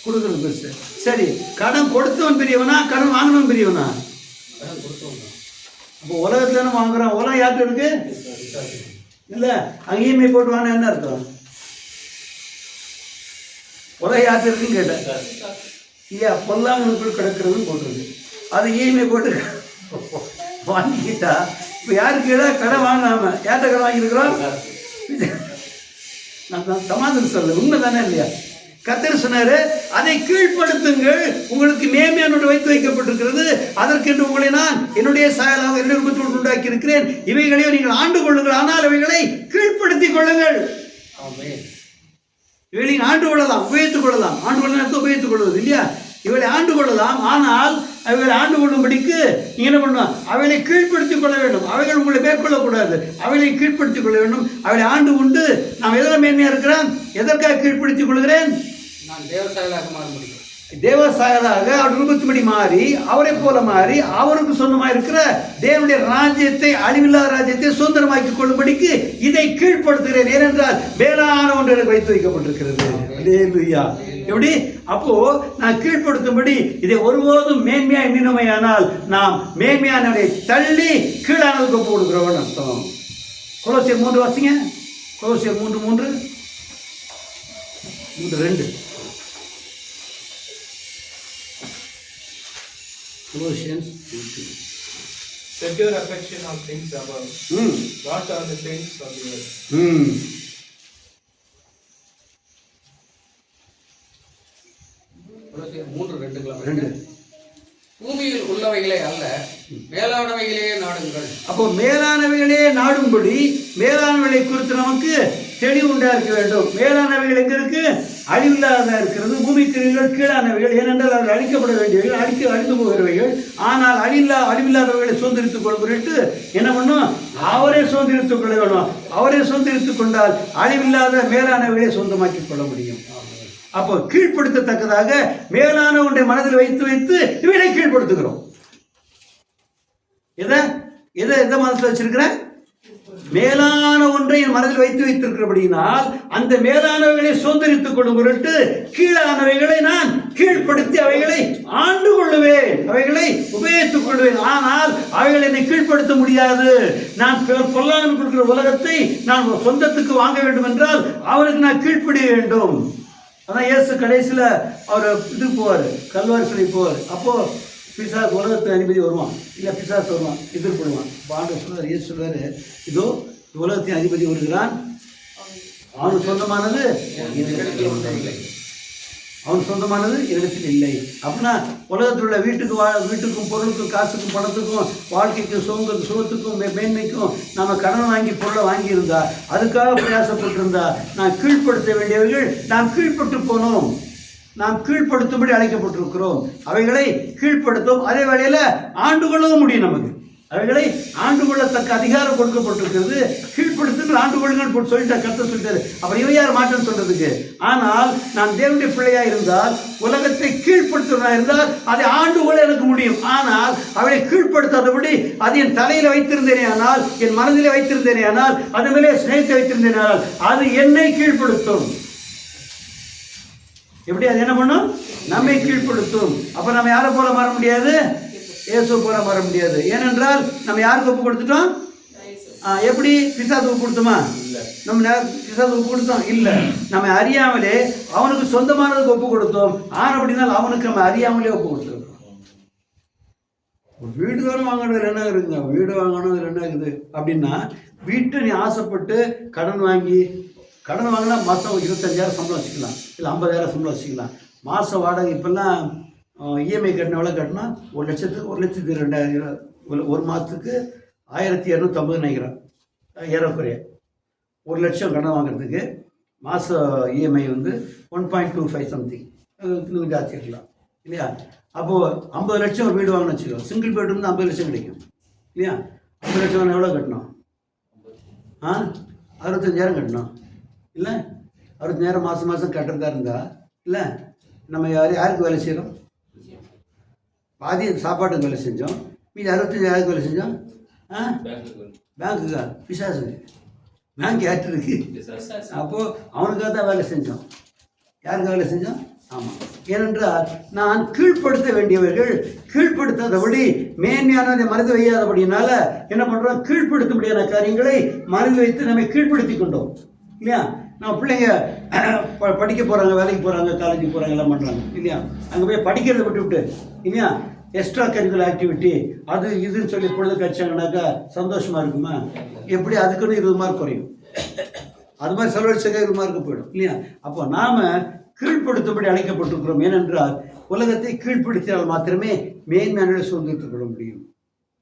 கொடுக்கறது பெருசு. சரி, கடன் கொடுத்தவன் பெரியவனா, கடன் வாங்கினவன் பெரியவனா? அப்போ உலகத்துல வாங்குறான். உலகம் யாருக்கு இருக்கு? இல்ல, அங்கேயுமே போட்டு வாங்க. என்ன அர்த்தம்? உலக யாத்திரை இருக்குன்னு கேட்டேன். இல்லையா? பொல்லாங்கனுக்குள் கிடக்கிறதுன்னு போட்டிருக்கு. அது இஎம்ஐ போட்டு வாங்கிக்கிட்டா இப்போ யாருக்கு கடன் வாங்காம யார்கிட்ட கடன் வாங்கியிருக்கிறோம்? நான் சமாதானம் சொல்ல, உண்மை தானே இல்லையா? கர்த்தர் சொன்னாரு, அதை கீழ்ப்படுத்துங்கள், உங்களுக்கு மேன்மையான வைத்து வைக்கப்பட்டிருக்கிறது. அதற்கென்று உங்களை நான் என்னுடைய சாயலாக என்னுடைய ரூபத்தோடு உண்டாக்கி இருக்கிறேன். இவைகளையும் நீங்கள் ஆண்டு கொள்ளுங்கள், ஆனால் இவைகளை கீழ்ப்படுத்திக் கொள்ளுங்கள். இவளை ஆண்டு கொள்ளலாம், உபயோகித்துக் கொள்ளலாம். ஆண்டு கொள்ள உபயோகித்துக் கொள்வது இல்லையா? இவளை ஆண்டு கொள்ளலாம், ஆனால் அவைகளை ஆண்டு கொள்ளும்படிக்கு நீங்க என்ன பண்ணணும்? அவைகளை கீழ்ப்படுத்திக் கொள்ள வேண்டும். அவைகள் உங்களை மேற்கொள்ளக்கூடாது. அவைகளை கீழ்ப்படுத்திக் கொள்ள வேண்டும். அவைகளை ஆண்டு கொண்டு நாம் எதில் மேன்மையா இருக்கிறோம்? எதற்காக கீழ்ப்படுத்திக் கொள்கிறேன்? நான் தேவசாயலாக மாற முடியும். தேவசாயராக அவர் ரூபத்தின்படி மாறி அவரை போல மாறி அவருக்கு சொந்தமாக இருக்கிற தேவனுடைய ராஜ்யத்தை, அழிவில்லாத ராஜ்யத்தை சுதந்திரமாக்கி கொள்ளும்படிக்கு இதை கீழ்ப்படுத்துகிறேன். ஏனென்றால் மேலான ஒன்று எனக்கு வைத்து வைக்கப்பட்டிருக்கிறது. அல்லேலூயா. எப்படி? அப்போ நான் கீழ்ப்படுத்தும்படி இதை ஒருபோதும் மேன்மையா எண்ணினமையானால் நாம் மேன்மையானவரை தள்ளி கீழானதுக்கு ஒப்பு கொடுக்கிறோம்னு அர்த்தம். கொலோசியர் 3 வாசிங்க. கொலோசியர் 3:2. Colossians 2:2. Set your affection on things above, not on the things of the earth. கொலோசியர் 3:2. பூமியில் உள்ளவைகளே அல்ல, மேலானவைகளே நாடுங்கள். அப்போ மேலானவைகளே நாடும்படி மேலானவைகளை குறித்து நமக்கு தெளிவு உண்டாக்க வேண்டும். மேலானவைகள் எங்க இருக்கு? அழிவில்லாத இருக்கிறது. பூமிக்கு கீழானவைகள். ஏனென்றால் அவர்கள் அழிக்கப்பட வேண்டியவைகள், அழிந்து போகிறவைகள். ஆனால் அழிவில்லாதவைகளை சுதந்திரித்துக் கொள்ளும். என்ன பண்ணும்? அவரே சுதந்திரித்துக் கொள்ள வேணும். அவரே சுதந்திரித்துக் கொண்டால் அழிவில்லாத மேலானவைகளை சொந்தமாக்கி கொள்ள முடியும். அப்போ கீழ்ப்படுத்தத்தக்கதாக மேலான ஒன்றை மனதில் வைத்து வைத்து இவனை கீழ்ப்படுத்துகிறோம். எதை மனசில் வச்சிருக்கிற? மேலான ஒன்றை என் மனதில் வைத்து வைத்திருக்கிறபடியினால் அந்த மேலானவைகளை சுதந்திரித்துக் கொள்ளும் பொருட்டு கீழானவைகளை நான் கீழ்ப்படுத்தி அவைகளை ஆண்டு கொள்ளுவேன், அவைகளை உபயோகித்துக் கொள்வேன். ஆனால் அவைகளை என்னை கீழ்ப்படுத்த முடியாது. நான் பொல்லாதவனுக்கு இருக்கிற உலகத்தை நான் சொந்தத்துக்கு வாங்க வேண்டும் என்றால் அவனுக்கு நான் கீழ்ப்படிய வேண்டும். அதான் இயேசு கடைசியில் அவர் இதுக்கு போவார், கல்வாரி சிலை போவார். அப்போது பிசாசு உலகத்து அதிபதி வருவான், இல்லை பிசாசு வருவான், எதிர்ப்படுவான். பாண்டு சொல்வார், இயேசு சொல்வார், இதோ உலகத்தின் அதிபதி வருகிறான், அவனுக்கு சொந்தமானது இடத்தில் இல்லை. அப்படின்னா உலகத்தில் உள்ள வீட்டுக்கும் பொருளுக்கும் காசுக்கும் பணத்துக்கும் வாழ்க்கைக்கும் சுகத்துக்கும் மேன்மைக்கும் நம்ம கடன் வாங்கி பொருளை வாங்கியிருந்தா, அதுக்காக பிரயாசப்பட்டிருந்தா, நான் கீழ்ப்படுத்த வேண்டியவர்கள் நாம் கீழ்பட்டு போனோம். நாம் கீழ்ப்படுத்தும்படி அழைக்கப்பட்டிருக்கிறோம். அவைகளை கீழ்ப்படுத்தும், அதே வேளையில் ஆண்டு கொள்ளவும் முடியும். நமக்கு அவைகளை ஆண்டு கொள்ளத்தக்க அதிகாரம் கொடுக்கப்பட்டிருக்கிறது. கீழ்ப்படுத்துங்கள், ஆண்டு கொள்ளுங்கள் சொல்லிட்டா, கருத்தை சொல்லிட்டாரு. அப்புறம் இவன் யார் மாற்றம் சொல்றதுக்கு? ஆனால் நான் தேவனுடைய பிள்ளையா இருந்தால், உலகத்தை கீழ்ப்படுத்துவதா இருந்தால் அதை ஆண்டு கொள்ள எனக்கு முடியும். ஆனால் அவளை கீழ்ப்படுத்தாதபடி அது என் தலையில வைத்திருந்தேனே ஆனால், என் மனதிலே வைத்திருந்தேனே ஆனால், அது மேலே சிநேகத்தை வைத்திருந்தேனே ஆனால் அது என்னை கீழ்ப்படுத்தும். எப்படி? அது என்ன பண்ணும்? நம்மை கீழ்ப்படுத்தும். அப்ப நம்ம யாரை போல மாற முடியாது? இயேசு போல மாற முடியாது. ஏனென்றால் நம்ம யாருக்கு ஒப்பு கொடுத்துட்டோம்? எப்படி? பிசாசு ஒப்பு கொடுத்தோமா? நம்ம பிசாசு ஒப்பு கொடுத்தோம்? இல்லை. நம்ம அறியாமலே அவனுக்கு சொந்தமானதுக்கு ஒப்பு கொடுத்தோம். அப்படினால் அவனுக்கு நம்ம அறியாமலே ஒப்பு கொடுத்துருக்கோம். வீடு தானே வாங்கணும் என்ன இருக்குங்க? வீடு வாங்கணும் என்ன இருக்குது அப்படின்னா, வீட்டை நீ ஆசைப்பட்டு கடன் வாங்கினா மாதம் 25,000 சம்பளம் வச்சுக்கலாம், இல்லை 50,000 சம்பளம் வச்சுக்கலாம். மாதம் வாடகை இப்போல்லாம் இஎம்ஐ கட்டின எவ்வளோ கட்டினா 1,02,000, ஒரு மாதத்துக்கு 1,250 நினைக்கிறேன் ஏறக்குறைய. 1,00,000 கடன் வாங்குறதுக்கு மாதம் இஎம்ஐ 1.25 சம்திங், இன்னும் ஜாஸ்தி இருக்கலாம் இல்லையா? அப்போது 50 லட்சம் ஒரு வீடு வாங்கணும்னு வச்சுக்கோங்க. சிங்கிள் பெட்ரூம் 50 லட்சம் கிடைக்கும் இல்லையா? 50 லட்சம் எவ்வளோ கட்டணும்? 65,000 கட்டணும் இல்லை? 65,000 மாதம் கட்டுறதா இருந்தா இல்லை, நம்ம யாருக்கு வேலை செய்கிறோம்? பாதி சாப்பாட்டுக்கு வேலை செஞ்சோம், மீதி 65,000 வேலை செஞ்சோம். பேங்க்குக்கா? பிசாசுக்கு. பேங்க் யார்கிட்ட இருக்கு? அப்போது அவனுக்காக தான் வேலை செஞ்சோம். யாருக்கு வேலை செஞ்சோம்? ஆமாம். ஏனென்றால் நான் கீழ்ப்படுத்த வேண்டியவர்கள் கீழ்ப்படுத்தாதபடி மேன்மையானதை மனது வையாதபடினால என்ன பண்ணுறோம்? கீழ்ப்படுத்தும்படியான காரியங்களை மனது வைத்து நம்மை கீழ்ப்படுத்தி கொண்டோம் இல்லையா? நம்ம பிள்ளைங்க படிக்க போகிறாங்க, வேலைக்கு போகிறாங்க, காலேஜுக்கு போகிறாங்க, எல்லாம் பண்ணுறாங்க இல்லையா? அங்கே போய் படிக்கிறத விட்டு இல்லையா, எக்ஸ்ட்ரா கரிக்குலர் ஆக்டிவிட்டி அது இதுன்னு சொல்லி பொழுது கழிச்சாங்கனாக்கா சந்தோஷமாக இருக்குமா? எப்படி? அதுக்குன்னு 20 மார்க் குறையும். அது மாதிரி செலவழிச்சா 20 மார்க்கு போயிடும் இல்லையா? அப்போ நாம் கீழ்ப்படுத்தும்படி அழைக்கப்பட்டிருக்கிறோம். ஏனென்றால் உலகத்தை கீழ்ப்படுத்தினால் மாத்திரமே மேன்மையான சுதந்திரத்துக் கொள்ள முடியும்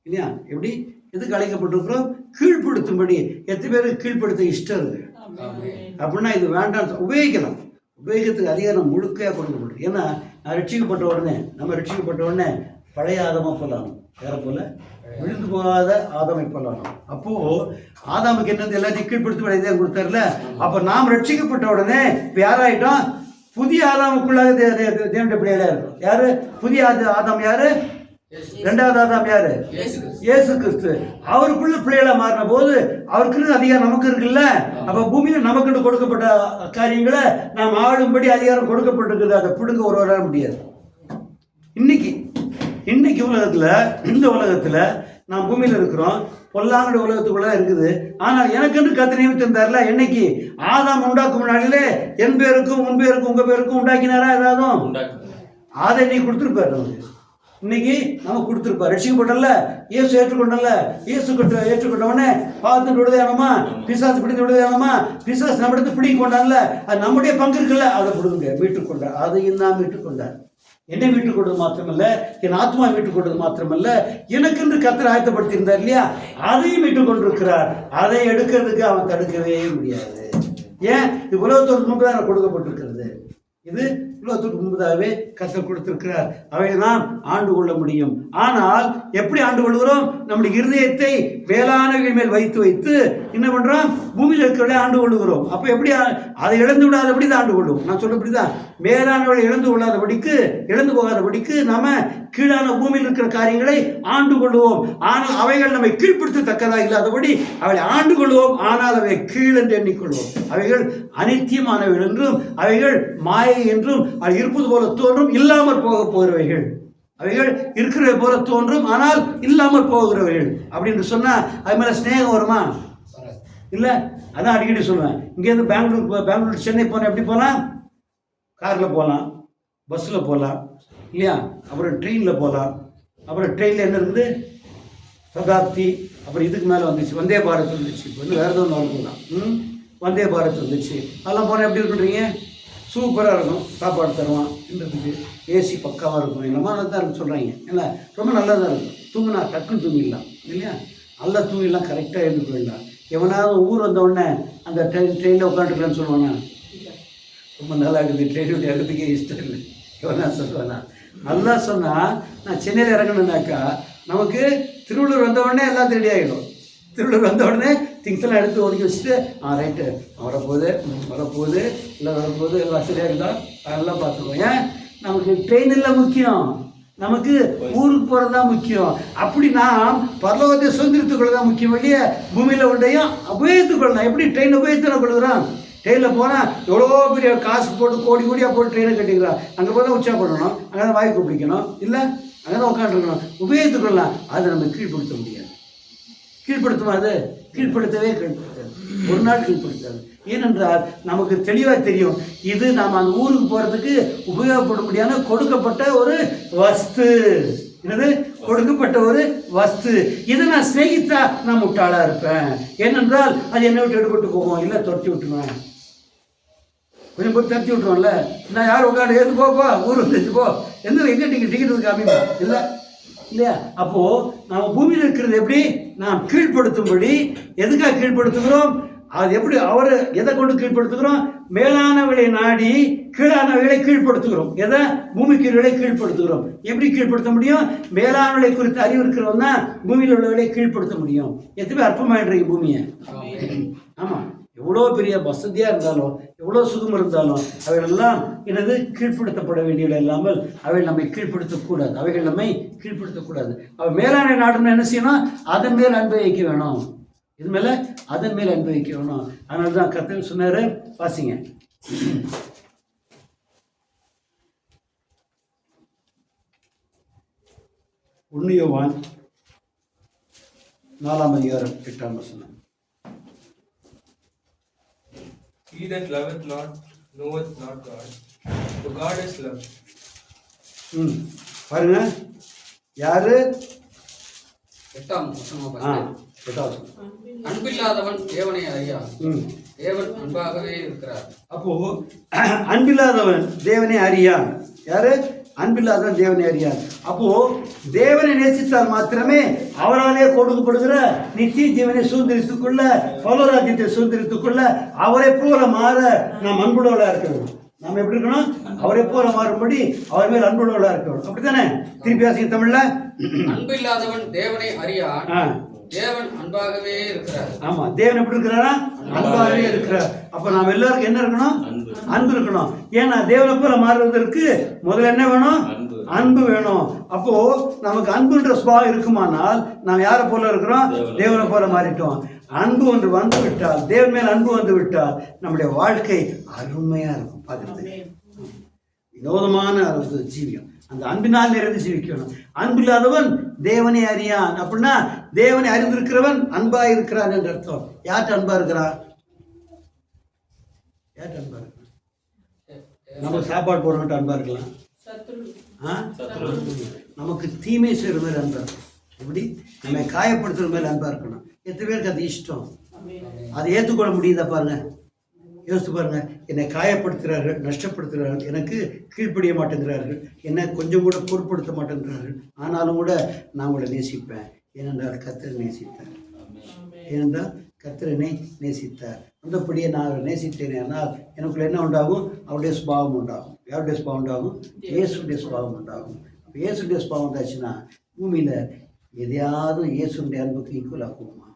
இல்லையா? எப்படி? எதுக்கு அழைக்கப்பட்டிருக்கிறோம்? கீழ்ப்படுத்தும்படி. எத்தனை பேருக்கு கீழ்ப்படுத்த இஷ்டம் இருக்கு அப்படின்னா இது வேண்டாம், உபயோகிக்கலாம். உபயோகத்துக்கு அதிகாரம் முழுக்கையாக கொடுக்கப்பட்டிருக்கு. ஏன்னா நம்ம ரட்சிக்கப்பட்ட உடனே பழைய ஆதாமை போலானும், வேற போல விழுந்து போகாத ஆதாமை போலானும். அப்போ ஆதாமுக்கு என்னது? எல்லாத்தையும் கீழ்ப்படுத்தி தான் கொடுத்தாருல. அப்போ நாம் ரட்சிக்கப்பட்ட உடனே இப்போ யாராயிட்டோம்? புதிய ஆதாமுக்குள்ளாக தேவனுடைய பிள்ளைகளா இருக்கும். யாரு புதிய ஆதாம்? யாரு ரெண்டாவது ஆதாம்? யாரு? இயேசு கிறிஸ்து. அவருக்குள்ள பிள்ளைகளா மாறின போது அவருக்குன்னு அதிகாரம் நமக்கு இருக்குல்ல. அப்ப பூமியில நமக்கு கொடுக்கப்பட்ட காரியங்களை நாம் ஆளும்படி அதிகாரம் கொடுக்கப்பட்டிருக்குது. அதை பிடுங்க ஒரு வர முடியாது. இன்னைக்கு உலகத்துல, இந்த உலகத்துல நாம் பூமியில இருக்கிறோம், பொல்லாங்கட உலகத்துக்குள்ள இருக்குது. ஆனால் எனக்கென்று கர்த்தர் நியமித்திருந்தார்ல. என்னைக்கு? ஆதாம் உண்டாக்கும் நாளிலே என் பேருக்கும் உன் பேருக்கும் உங்க பேருக்கும் உண்டாக்கினாரா? ஏதாவது அதை நீ கொடுத்துருப்பாரு நமக்கு. இன்னைக்கு நமக்கு கொடுத்துருப்பாரு. ரட்சிக்கப்பட்டல, இயேசு ஏற்றுக்கொண்டல. இயேசு ஏற்றுக்கொண்டவனே பார்த்து விடுதேனமா, பிசாசு பிடித்து விடுதேனமா, பிசாசு நம்ம எடுத்து பிடிக்க கொண்டான்ல, அது நம்முடைய பங்கு இருக்குல்ல, அதை பிடிக்க மீட்டுக்கொண்டார். அதையும் நான் மீட்டுக்கொண்டார். என்னை மீட்டுக் கொண்டது மாத்திரமல்ல, என் ஆத்மா மீட்டுக் கொண்டது மாத்திரமல்ல, எனக்கென்று கர்த்தர் ஆயத்தப்படுத்தி இருந்தார் இல்லையா, அதையும் மீட்டுக் கொண்டிருக்கிறார். அதை எடுக்கிறதுக்கு அவன் தடுக்கவே முடியாது. ஏன்? இது உலகத்தோடு முன்பதாக கொடுக்கப்பட்டிருக்கிறது. இது உலகத்துக்கு முன்பதாகவே கர்த்தர் கொடுத்திருக்கிறார். அவை நாம் ஆண்டு கொள்ள முடியும். ஆனால் எப்படி ஆண்டு கொள்கிறோம்? நம்முடைய இருதயத்தை வேளாண்மைகள் மேல் வைத்து என்ன பண்றோம்? பூமியில் இருக்கிறவளை ஆண்டு கொள்கிறோம். அப்ப எப்படி? அதை இழந்து விடாதபடி தான் ஆண்டு கொள்ளும். நான் சொல்றபடிதான், மேலானவளை இழந்து போகாதபடிக்கு நாம கீழான பூமியில் இருக்கிற காரியங்களை ஆண்டு கொள்வோம். ஆனால் அவைகள் நம்மை கீழ்ப்படுத்தத்தக்கதா இல்லாதபடி அவளை ஆண்டு கொள்வோம். ஆனால் அவை கீழ் என்று எண்ணிக்கொள்வோம். அவைகள் அனித்தியமானவைகள் என்றும், அவைகள் மாயை என்றும், அது இருப்பது போல தோன்றும், இல்லாமல் போக போகிறவைகள். அவைகள் இருக்கிறவை போல தோன்றும், ஆனால் இல்லாமல் போகிறவைகள் அப்படின்னு சொன்னா அது மேல ஸ்நேகம் வருமா? இல்ல. அதான் அடிக்கடி சொல்லுவேன். இங்கேருந்து பெங்களூர் சென்னை போனா எப்படி போகலாம்? காரில் போகலாம், பஸ்ஸில் போகலாம் இல்லையா? அப்புறம் ட்ரெயினில் போகலாம். அப்புறம் ட்ரெயினில் என்ன இருக்குது? சதாப்தி. அப்புறம் இதுக்கு மேலே வந்துச்சு வந்தே பாரத் வந்துச்சு. இப்போ வந்து வேறு எதுவும் போகலாம். வந்தே பாரத் வந்துச்சு. அதெல்லாம் போனால் எப்படி இருக்குன்றீங்க? சூப்பராக இருக்கும். சாப்பாடு தருவான், தின்றதுக்கு ஏசி பக்காவாக இருக்கும். என்னமா தான் இருக்கு சொல்கிறாங்க. என்ன ரொம்ப நல்லா தான் இருக்கும். தூங்கினா டக்குன்னு தூங்கிடலாம் இல்லையா? நல்லா தூங்கிடலாம், கரெக்டாக எழுந்து போயிடலாம். எவனாவது ஊர் வந்த உடனே அந்த ட்ரெயினில் உட்காந்துருக்கலான்னு சொல்லுவானா? ரொம்ப நல்லா இருக்குது, ட்ரெயின் இறங்குறதுக்கே இஷ்டம் இல்லை எவனா சொல்லுவானா? நல்லா சொன்னால், நான் சென்னையில் இறங்கணுன்னாக்கா நமக்கு திருவள்ளூர் வந்த உடனே எல்லாம் ரெடி ஆகிடும். திருவள்ளூர் வந்த உடனே திங்ஸ் எல்லாம் எடுத்து ஒதுக்கி வச்சுட்டு ரைட்டு வரப்போகுது இல்லை வரப்போகுது எல்லாம் சரியாக இருந்தா அதெல்லாம் பார்த்துக்குவோம். ஏன்? நமக்கு ட்ரெயின் இல்லை முக்கியம், நமக்கு ஊருக்கு போகிறது தான் முக்கியம். அப்படி நாம் பரலோகத்தை சுதந்திரத்துக்குள்ள தான் முக்கியம். வெளியே பூமியில் உண்டையும் உபயோகித்துக்கொள்ளலாம். எப்படி ட்ரெயின் உபயோகித்து கொள்கிறோம்? ட்ரெயினில் போனால் எவ்வளோ பெரிய காசு போட்டு கோடியாக போட்டு ட்ரெயினை கட்டிக்கிறோம். அங்கே போய் தான் உற்சாகம் பண்ணணும், அங்கே தான் வாய்ப்பு பிடிக்கணும், இல்லை அங்கே தான் உட்காந்துருக்கணும். உபயோகித்துக்கொள்ளலாம். அதை நம்ம கீழ்ப்படுத்த முடியாது. கீழ்ப்படுத்துமா? அது கீழ்ப்படுத்தவே ஒரு நாள் கீழ்ப்படுத்தாது. ஏனென்றால் நமக்கு தெளிவாக தெரியும், இது நாம் அந்த ஊருக்கு போகிறதுக்கு உபயோகப்படும்படியான கொடுக்கப்பட்ட ஒரு வஸ்து. என்னது? கொடுக்கப்பட்ட ஒரு வஸ்து. இதை நான் சிநேகித்தா நான் முட்டாளாக இருப்பேன். ஏனென்றால் அது என்னை விட்டு எடுபட்டு போகும், இல்லை துரத்தி விட்டுருவேன். கொஞ்சம் போய் துரத்தி விட்டுருவோம்ல. நான் யார் உட்காந்து எது போப்பா ஊர் வந்துச்சு போ, எங்கே டிக்கெட் காமிப்பா இல்லை இல்லையா? அப்போது நாம் பூமியில் இருக்கிறது எப்படி நாம் கீழ்ப்படுத்தும்படி. எதுக்காக கீழ்ப்படுத்துகிறோம்? அது எப்படி? அவர் எதை கொண்டு கீழ்ப்படுத்துகிறோம்? மேலானவர்களை நாடி கீழானவர்களை கீழ்ப்படுத்துகிறோம். எதை? பூமிக்குரியவர்களை கீழ்ப்படுத்துகிறோம். எப்படி கீழ்ப்படுத்த முடியும்? மேலானவர்களை குறித்து அறிவு இருக்கிறவங்க தான் பூமியில் உள்ளவர்களை கீழ்ப்படுத்த முடியும். எத்தனை அற்பமாயிடுறீங்க பூமியை. ஆமாம், எவ்வளோ பெரிய வசதியாக இருந்தாலும், எவ்வளோ சுகம் இருந்தாலும் அவைகளெல்லாம் எனது கீழ்ப்படுத்தப்பட வேண்டியவை இல்லாமல் அவை நம்மை கீழ்ப்படுத்தக்கூடாது. அவைகள் நம்மை கீழ்ப்படுத்தக்கூடாது. அவள் மேலான நாடுன்னு என்ன செய்யணும்? அதன் மேல் அன்பை வைக்க வேணும். இது மேலே அதன் மேல் அன்பை வைக்க வேணும். அதனால தான் கர்த்தர் சொன்னார், வாசிங்க. யோவான் 4:8 He that loveth not knoweth not God, for God is love. பாருங்க, யாரு? 8ஆம் வசனம். அன்பில்லாதவன் தேவனை அறியான், தேவன் அன்பாகவே இருக்கிறார். அப்போ அன்பில்லாதவன் தேவனை அறியான். யாரு? அன்பில்லாதவன் தேவனை அறியான். அப்போ தேவனை நேசித்தால் மாத்திரமே அவராலே கொடுக்கப்படுகிற நித்திய ஜீவனை சுதந்திரித்துக் கொள்ள, பரலோகராஜ்யத்தை சுதந்திரித்துக் கொள்ள அவரை போல மாற நாம் அன்புள்ளவளா இருக்கணும். நாம் எப்படி இருக்கணும்? அவரை போல மாறும்படி அவர் மேல் அன்புள்ளவளா இருக்கணும். அப்படித்தானே? திருப்பி வாசிங்க தமிழ்ல. அன்பில்லாதவன் தேவனை அறியான், தேவன் அன்பாகவே இருக்கிறார். ஆமா, தேவன் எப்படி இருக்கிறாரா? அன்பாகவே இருக்கிறார். அப்ப நாம் எல்லாருக்கும் என்ன இருக்கணும்? அன்பு இருக்கணும். ஏன்னா தேவனை போல மாறுவதற்கு முதல்ல என்ன வேணும்? அன்பு வேணும். அப்போ நமக்கு அன்புன்ற சுபாவம் இருக்குமானால் நாம் யாரை போல இருக்கிறோம்? தேவனை போல மாறிட்டோம். அன்பு ஒன்று வந்து விட்டால், தேவன் மேல் அன்பு வந்து விட்டால் நம்முடைய வாழ்க்கை அருமையா இருக்கும். பார்க்கறது வினோதமான ஜீவியம். அந்த அன்பினால் நிறைந்து ஜீவிக்கணும். அன்பு இல்லாதவன் தேவனை அறியான். அப்படின்னா தேவனை அறிந்திருக்கிறவன் அன்பா இருக்கிறான் என்ற அர்த்தம். யார்கிட்ட அன்பா இருக்கிறான்? யார்கிட்ட அன்பா இருக்கிறான்? நமக்கு சாப்பாடு போடுறவன்ட்டு அன்பா இருக்கலாம். நமக்கு தீமை செய்யற மாதிரி அன்பா இருக்கும். எப்படி? நம்ம காயப்படுத்துற மாதிரி அன்பா இருக்கணும். எத்தனை பேருக்கு அது இஷ்டம்? அதை ஏற்றுக்கொள்ள முடியுதா பாருங்க. யோசித்து பாருங்க. என்னை காயப்படுத்துகிறார்கள், நஷ்டப்படுத்துகிறார்கள், எனக்கு கீழ்ப்படிய மாட்டேங்கிறார்கள், என்னை கொஞ்சம் கூட பொருட்படுத்த மாட்டேங்கிறார்கள். ஆனாலும் கூட நான் உங்களை நேசிப்பேன். ஏனென்றால் கர்த்தரை நேசித்தார். ஏனென்றால் கர்த்தரனை நேசித்தார். அந்தபடியே நான் நேசித்தேன். ஆனால் எனக்குள்ள என்ன உண்டாகும்? அவருடைய சுபாவம் உண்டாகும். யாருடைய சுபாவம் உண்டாகும்? இயேசுடைய சுபாவம் உண்டாகும். இயேசுடைய சுபாவம் உண்டாச்சுன்னா பூமியில் எதையாவது இயேசுடைய அன்புக்கு ஈக்குவல் ஆகுமா?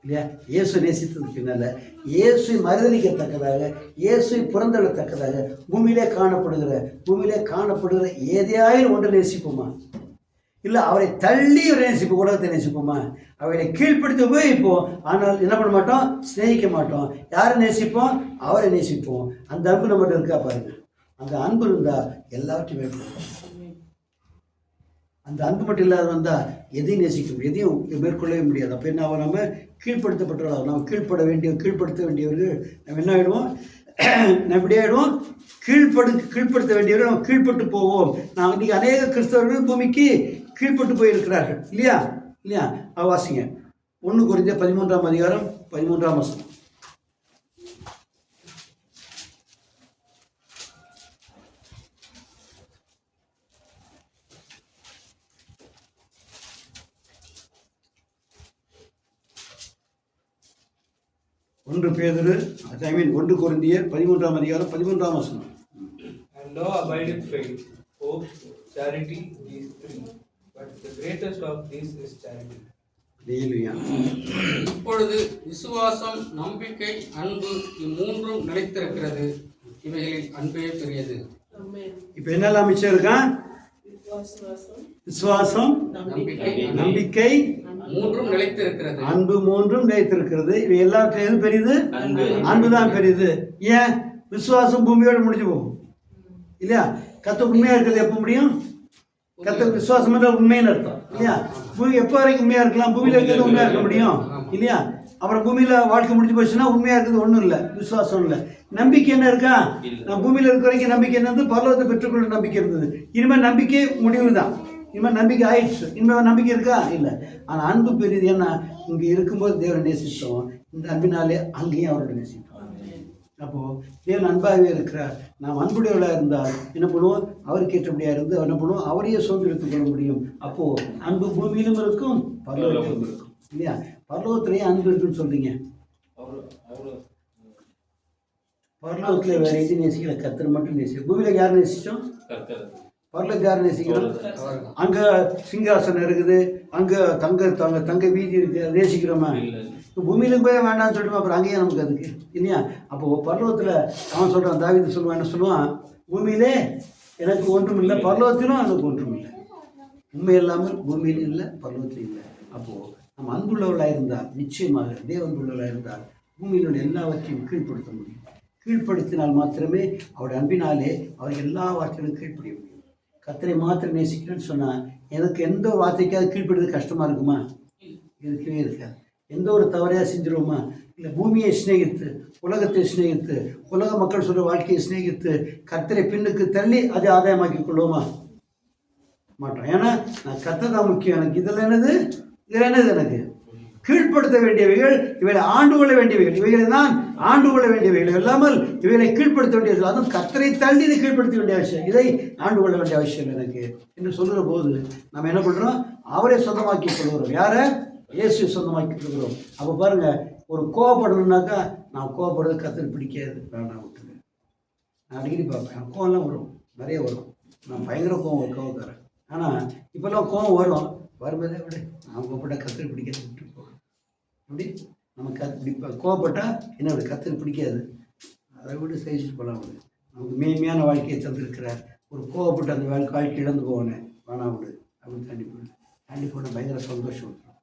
இல்லையா? இயேசு நேசித்ததுக்கு பின்னால இயேசு மறுதளிக்கத்தக்கதாக, இயேசு புறந்தள்ளத்தக்கதாக பூமியிலே காணப்படுகிற எதையாயிரம் ஒன்று நேசிப்போமா? இல்லை அவரை தள்ளி ஒரு நேசிப்போம், உலகத்தை நேசிப்போமா? அவரை கீழ்ப்படுத்தி உபயோகிப்போம். ஆனால் என்ன பண்ண மாட்டோம்? சிநேகிக்க மாட்டோம். யாரை நேசிப்போம்? அவரை நேசிப்போம். அந்த அன்பு நம்மகிட்ட இருக்கா பாருங்க. அந்த அன்பு இருந்தால் எல்லாவற்றையும் மேற்கொள்ளும். அந்த அன்பு மட்டும் இல்லாத வந்தால் எதையும் நேசிக்கும், எதையும் மேற்கொள்ளவே முடியாது. அப்போ என்ன ஆகும்? நம்ம கீழ்ப்படுத்தப்பட்டவர்கள், நம்ம கீழ்ப்படுத்த வேண்டியவர்கள் நம்ம என்ன ஆகிடுவோம்? நம்ம இப்படி ஆகிடுவோம், கீழ்ப்படுத்த வேண்டியவர்கள் நம்ம கீழ்பட்டு போவோம். நான் இன்றைக்கி அநேக கிறிஸ்தவர்கள் பூமிக்கு கீழ்பட்டு போயிருக்கிறார்கள். இல்லையா? வாசிங்க 1 கொரிந்தியர் 13ஆம் அதிகாரம் 13ஆம் வசனம். ஒன்று பேதுரு 1 கொரிந்தியர் 13ஆம் அதிகாரம் 13ஆம் வசனம். And now abideth faith, hope, charity, these three. But the greatest of these is charity. இப்பொழுது விசுவாசம், நம்பிக்கை, அன்பு இம்மூன்றும் நிலைத்திருக்கிறது. இவைகளில் அன்பே பெரியது. இப்போ என்னெல்லாம் மிச்சம் இருக்கான்? விசுவாசம், நம்பிக்கை, மூன்றும் நிலைத்திருக்கிறது. அன்பு மூன்றும் நிலைத்திருக்கிறது. இவை எல்லாத்தையும் எது பெரியது? அன்பு தான் பெரியது. ஏன்? விசுவாசம் பூமியோடு முடிஞ்சு போகும். இல்லையா? கர்த்தர் உண்மையா இருக்கிறது எப்போ முடியும்? கர்த்தர் விசுவாசம் என்றால் உண்மைன்னு அர்த்தம். இல்லையா? பூமி எப்போ வரைக்கும் உண்மையா இருக்கலாம்? பூமியில இருக்கிறது உண்மையா இருக்க முடியும். இல்லையா? அப்புறம் பூமியில வாழ்க்கை முடிஞ்சு போச்சுன்னா உண்மையா இருக்கிறது ஒன்றும் இல்லை, விசுவாசம் இல்லை. நம்பிக்கை என்ன இருக்கா? நான் பூமியில இருக்கிற வரைக்கும் நம்பிக்கை என்னது? பரலோகத்தை பெற்றுக்கொள்ள நம்பிக்கை இருந்தது. இனிமேல் நம்பிக்கை முடிவு தான். இனிமேல் நம்பிக்கை ஆயிடுச்சு. இனிமேல் நம்பிக்கை இருக்கா? இல்லை. ஆனால் அன்பு பெரியது. ஏன்னா இங்கே இருக்கும்போது தேவனை நேசித்தோம். இந்த அன்பினாலே அங்கேயும் அவரோட நேசித்தோம். அப்போது தேவன் அன்பாகவே இருக்கிறார். நாம் அன்புடையவளாக இருந்தால் என்ன பண்ணுவோம்? அவருக்கு ஏற்றபடியாக இருந்து என்ன பண்ணுவோம்? அவரையே சுதந்திரத்துக் கொள்ள முடியும். அப்போது அன்பு பூமியிலும் இருக்கும், பரலோகத்திலும் இருக்கும். இல்லையா? பரலோகத்திலேயே அன்பு இருக்குன்னு சொல்றீங்க. பரலோகத்தில் வேற எது நேசிக்கல, கர்த்தர் மட்டும் நேசிக்கும். பூமியில யார் நேசிச்சோம்? பரலோகத்தில் யார் நேசிக்கிறோம்? அங்கே சிங்காசனம் இருக்குது, அங்கே தங்க வீதி இருக்குது, அதை நேசிக்கிறோமா? பூமியிலும் போய் வேண்டாம்னு சொல்லிட்டு அப்புறம் அங்கேயே நமக்கு அதுக்கு இல்லையா? அப்போது பரலோகத்தில் அவன் சொல்கிறான், தாவீது சொல்லுவான், என்ன சொல்லுவான்? பூமியிலே எனக்கு ஒன்றும் இல்லை, பரலோகத்திலும் எனக்கு ஒன்றும் இல்லை. உண்மை இல்லாமல் பூமியிலும் இல்லை, பரலோகத்திலும் இல்லை. அப்போது நம்ம அன்புள்ளவர்களாக இருந்தால், நிச்சயமாக தேவ அன்புள்ளவர்களாக இருந்தால் பூமியிலுள்ள எல்லாவற்றையும் கீழ்ப்படுத்த முடியும். கீழ்ப்படுத்தினால் மாத்திரமே அவருடைய அன்பினாலே அவர் எல்லா வார்த்தைகளும் கீழ்ப்படிய முடியும். கர்த்தரை மாத்திரம் நேசிக்கிறேன்னு சொன்னால் எனக்கு எந்த ஒரு வார்த்தைக்காவது கீழ்ப்படுறது கஷ்டமாக இருக்குமா? இருக்கவே இருக்காது. எந்த ஒரு தவறையாக செஞ்சிருவோமா? இல்லை பூமியை சிநேகித்து, உலகத்தை சிநேகித்து, உலக மக்கள் சொல்கிற வாழ்க்கையை சிநேகித்து கர்த்தரை பின்னுக்கு தள்ளி அதை ஆதாயமாக்கி கொள்வோமா? மாட்டோம். ஏன்னா நான் கர்த்தர் தான் முக்கியம். எனக்கு இதில் என்னது எனக்கு கீழ்ப்படுத்த வேண்டியவைகள், இவைகளை ஆண்டு கொள்ள வேண்டியவைகள், இவைகளை தான் ஆண்டு கொள்ள வேண்டியவைகள் இல்லாமல் இவைகளை கீழ்ப்படுத்த வேண்டியது. அதுவும் கர்த்தரை தள்ளி இதை கீழ்ப்படுத்த வேண்டிய அவசியம், இதை ஆண்டு கொள்ள வேண்டிய அவசியம் எனக்கு என்று சொல்கிற போது நம்ம என்ன பண்ணுறோம்? அவரை சொந்தமாக்கி கொள்கிறோம். யாரை? இயேசு சொந்தமாக்கி கொள்கிறோம். அப்போ பாருங்கள், ஒரு கோவப்படணுன்னாக்கா நான் கோவப்படுறது கர்த்தர் பிடிக்காது, வேண்டாம் விட்டுங்க. நான் அடிக்கடி பார்ப்பேன், கோவம்லாம் வரும், நிறைய வரும். நான் பயங்கர கோவக்காரன். ஆனால் இப்போல்லாம் கோவம் வரும், வரும்போதே விட நான் கோவப்பட்டா கத்திரி பிடிக்காது விட்டு போகும். எப்படி நம்ம கோவப்பட்டா என்ன விட கத்திரி பிடிக்காது, அதை விட சகிச்சுட்டு போகலாம். விடு, நமக்கு மேன்மையான வாழ்க்கையை தந்திருக்கிறார். ஒரு கோவப்பட்டு அந்த வாழ்க்கை இழந்து போனேன், வேணாம் விடு அப்படின்னு தாண்டி போனேன். தாண்டி போனால் பயங்கர சந்தோஷம் வந்துடும்.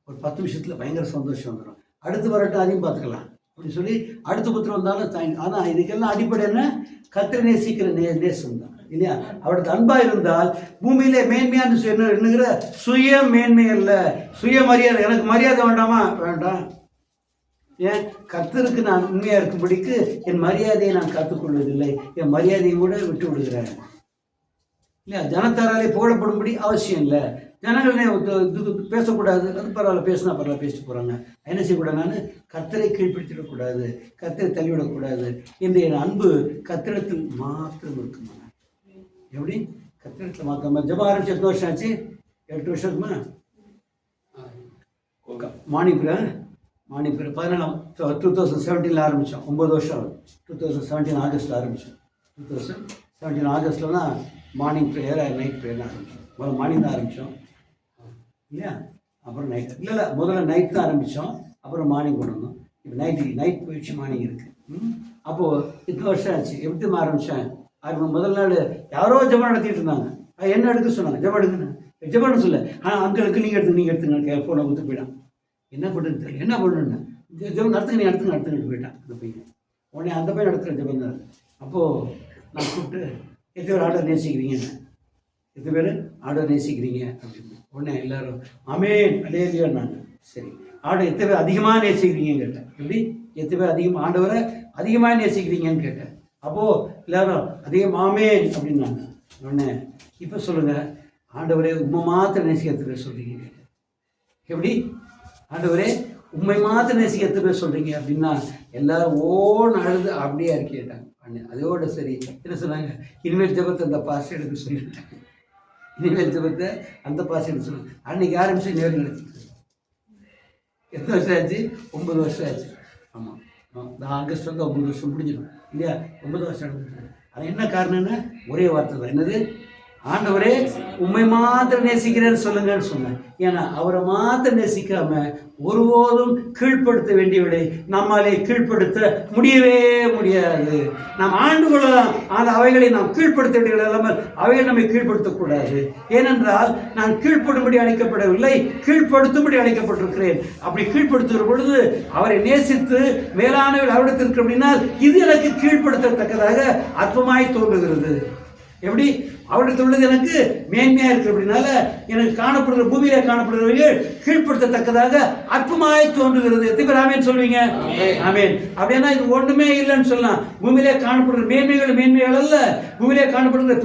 ஒரு 10 நிமிஷத்தில் பயங்கர சந்தோஷம் வந்துடும். அடுத்து வரட்டும் அதையும் பார்த்துக்கலாம் அப்படின்னு சொல்லி அடுத்த புத்திரம் வந்தாலும் தாண்டி. ஆனால் இதுக்கெல்லாம் அடிப்படை என்ன? கத்திரி நேசிக்கிற நேசம் தான் இல்லையா? அவருக்கு அன்பாக இருந்தால் பூமியிலே மேன்மையான என்னங்கிற சுய மேன்மை அல்ல, சுயமரியாதை. எனக்கு மரியாதை வேண்டாமா? வேண்டாம். ஏன்? கர்த்தருக்கு நான் உண்மையாக இருக்கும்படிக்கு என் மரியாதையை நான் காத்துக்கொள்வதில்லை, என் மரியாதையை கூட விட்டு விடுகிறேன் இல்லையா? ஜனத்தாராலே புகழப்படும்படி அவசியம் இல்லை. ஜனங்களே பேசக்கூடாது, அது பரவாயில்ல, பேசினா பரவாயில்ல, பேசிட்டு போகிறாங்க. என்ன செய்யக்கூடாது? நான் கர்த்தரை கீழ்ப்படுத்திடக்கூடாது, கர்த்தரை தள்ளிவிடக்கூடாது. இந்த என் அன்பு கர்த்தரிடத்தில் மாத்திரம் இருக்குமா? எப்படி? கர்த்தரிடத்தில் மாத்திரமா? ஜெபம் ஆரம்பிச்சு எத்தனை வருஷம் ஆச்சு? 8 வருஷம் இருக்குமா? மாணிப்புரம் 2017 ஆரம்பித்தோம். 9 வருஷம். 2017 ஆகஸ்ட்டில் ஆரம்பித்தோம். 2017 ஆகஸ்ட்டில் தான் மார்னிங் ப்ரேயர், நைட் ப்ரேயர் ஆரம்பித்தோம். முதல்ல மார்னிங் தான் ஆரம்பித்தோம் இல்லையா? அப்புறம் நைட் இல்லை, முதல்ல நைட் தான் ஆரம்பித்தோம், அப்புறம் மார்னிங் கொண்டு வந்தோம். இப்போ நைட் போயிடுச்சு, மார்னிங் இருக்குது. அப்போது இத்தனை வருஷம் ஆச்சு. எப்படி ஆரம்பித்தேன்? முதல் நாள் யாரோ ஜெபம் நடத்திட்டு இருந்தாங்க. என்ன எடுக்க சொன்னாங்க? ஜெபம் எடுக்கணும், ஜெபம்னு சொல்ல. அங்களுக்கு நீங்கள் எடுத்துங்க ஃபோனை கொடுத்து போயிட்டான். என்ன பண்ணுறது தெரியல, என்ன பண்ணணுன்னு ஜெபம் நடத்துங்க, நீ நடத்துங்க போயிட்டான் அந்த பையன். உடனே அந்த பையன் நடத்துகிற ஜெபம் தான். அப்போது நான் கூப்பிட்டு எத்தனை பேர் ஆர்டர் நேசிக்கிறீங்கன்னு, எத்தனை பேர் ஆர்டர் நேசிக்கிறீங்க அப்படின்னு. உடனே எல்லோரும் ஆமேன் அலேலியான்னாங்க. சரி, ஆர்டர் எத்தனை பேர் அதிகமாக நேசிக்கிறீங்கன்னு கேட்டேன். எப்படி? எத்தனை பேர் அதிகமாக ஆண்டவரை அதிகமாக நேசிக்கிறீங்கன்னு கேட்டேன். அப்போது எல்லோரும் அதிகம் ஆமேன் அப்படின்னாங்க. உடனே இப்போ சொல்லுங்கள், ஆண்டவரே உண்மை மாத்திரம் நேசிக்க எத்தனை பேர் சொல்கிறீங்க கேட்டேன். எப்படி? ஆண்டவரே உண்மை மாத்திரம் நேசிக்க எத்தனை பேர் சொல்கிறீங்க அப்படின்னா எல்லோரும் ஓன்னு அழுது அப்படியே கேட்டாங்க. அதோட சரி என்ன சொன்னாங்க? இனிமேல் ஜெபத்தை அந்த பாஸ் எடுக்க சொல்லிட்டாங்க. இனிமேல் ஜெபத்தை அந்த பாஸ் எடுக்க சொன்னாங்க. அன்றைக்கி ஆரம்பித்து நேரில் நடத்திட்டு எத்தனை வருஷம் ஆச்சு? 9 வருஷம் ஆச்சு. ஆமாம், இந்த ஆகஸ்ட் வந்து 9 வருஷம் முடிஞ்சிடும் இல்லையா? 9 வருஷம் நடந்துட்டு. அது என்ன காரணம்னா ஒரே வார்த்தை தான். என்னது? ஆண்டவரே உண்மை மாத்திரம் நேசிக்கிறேன்னு சொல்லுங்கன்னு சொன்னேன். ஏன்னா அவரை மாத்திரம் நேசிக்காம ஒருபோதும் கீழ்ப்படுத்த வேண்டியவளை நம்மாலே கீழ்ப்படுத்த முடியவே முடியாது. நாம் ஆண்டு கொள்ளலாம், ஆனால் அவைகளை நாம் கீழ்ப்படுத்த வேண்டியவர்கள் இல்லாமல் அவைகளை நம்மை கீழ்ப்படுத்தக்கூடாது. ஏனென்றால் நான் கீழ்ப்படும்படி அழைக்கப்படவில்லை, கீழ்ப்படுத்தும்படி அழைக்கப்பட்டிருக்கிறேன். அப்படி கீழ்ப்படுத்துகிற பொழுது அவரை நேசித்து மேலானவர்கள் அவரிடத்தில் இருக்கிற அப்படின்னா இது எனக்கு கீழ்ப்படுத்தத்தக்கதாக அற்பமாய் தோன்றுகிறது. எப்படி? அவரிடத்தில் உள்ளது எனக்கு மேன்மையாக இருக்கு அப்படின்னால எனக்கு காணப்படுகிற பூமியிலே காணப்படுகிறவர்கள் கீழ்ப்படுத்தத்தக்கதாக அற்பமாய் தோன்றுகிறது. எத்தனை பேர் ஆமேன் சொல்வீங்க? ஆமேன். அப்படின்னா இது ஒன்றுமே இல்லைன்னு சொல்லலாம். பூமியிலே காணப்படுகிற மேன்மைகள் அல்ல, பூமியிலே காணப்படுகிற